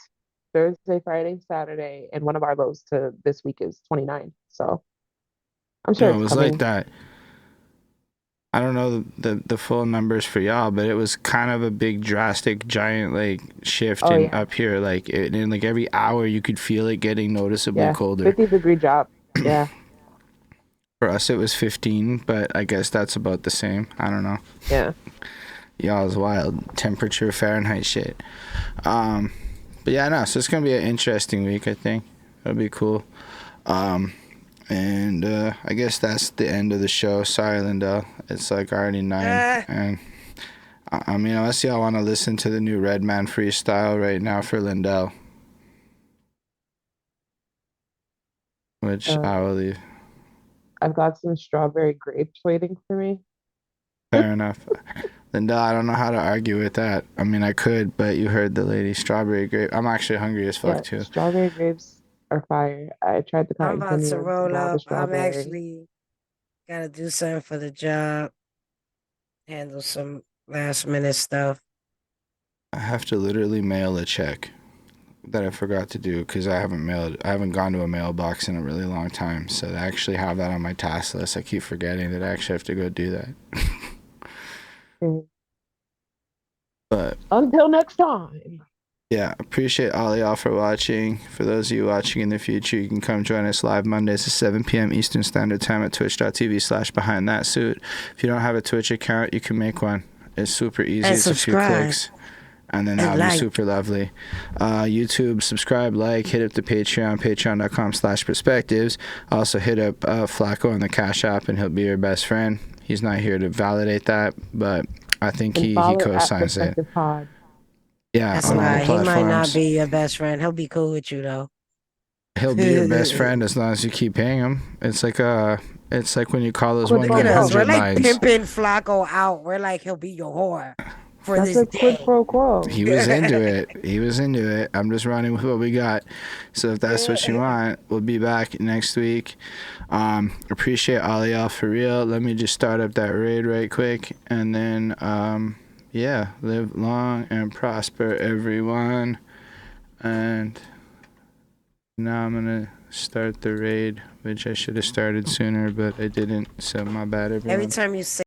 Thursday, Friday, Saturday, and one of our lows to this week is 29. So I'm sure it was coming. Like that. I don't know the full numbers for y'all, but it was kind of a big, drastic, giant like shift up here. Like in like every hour, you could feel it getting noticeably colder. 50-degree drop. Yeah. For us, it was 15, but I guess that's about the same. I don't know. Yeah. Y'all's wild temperature Fahrenheit shit. But yeah, no. So it's gonna be an interesting week. I think it'll be cool. And I guess that's the end of the show. Sorry, Lindell. It's like already 9. And I mean, unless y'all want to listen to the new Redman freestyle right now for Lindell, which I will leave. I've got some strawberry grapes waiting for me. Fair enough. Lindell, I don't know how to argue with that. I mean, I could, but you heard the lady. Strawberry grape. I'm actually hungry as fuck, too. Strawberry grapes are fire. I tried the cotton I'm about to roll up. I'm strawberry. actually gotta do something for the job. Handle some last minute stuff. I have to literally mail a check that I forgot to do because I haven't gone to a mailbox in a really long time. So I actually have that on my task list. I keep forgetting that I actually have to go do that. But until next time. Yeah, appreciate all y'all for watching. For those of you watching in the future, you can come join us live Mondays at 7 p.m. Eastern Standard Time at twitch.tv/BehindThatSuit. If you don't have a Twitch account, you can make one. It's super easy. It's a few clicks. And then that'll be super lovely. YouTube, subscribe, hit up the Patreon, patreon.com/perspectives. Also hit up Flacko on the Cahsapp and he'll be your best friend. He's not here to validate that, but I think he co-signs it. Yeah, that's right. He might not be your best friend. He'll be cool with you though. He'll be your best friend as long as you keep paying him. It's like when you call those 1-100 We're like lines. pimping Flacco out. We're like he'll be your whore for that's this a quid pro quo. He was into it. I'm just running with what we got. So if that's what you want, we'll be back next week. Appreciate all of y'all for real. Let me just start up that raid right quick, and then live long and prosper, everyone. And Now I'm gonna start the raid, which I should have started sooner, but I didn't, so my bad, everyone. Every time you say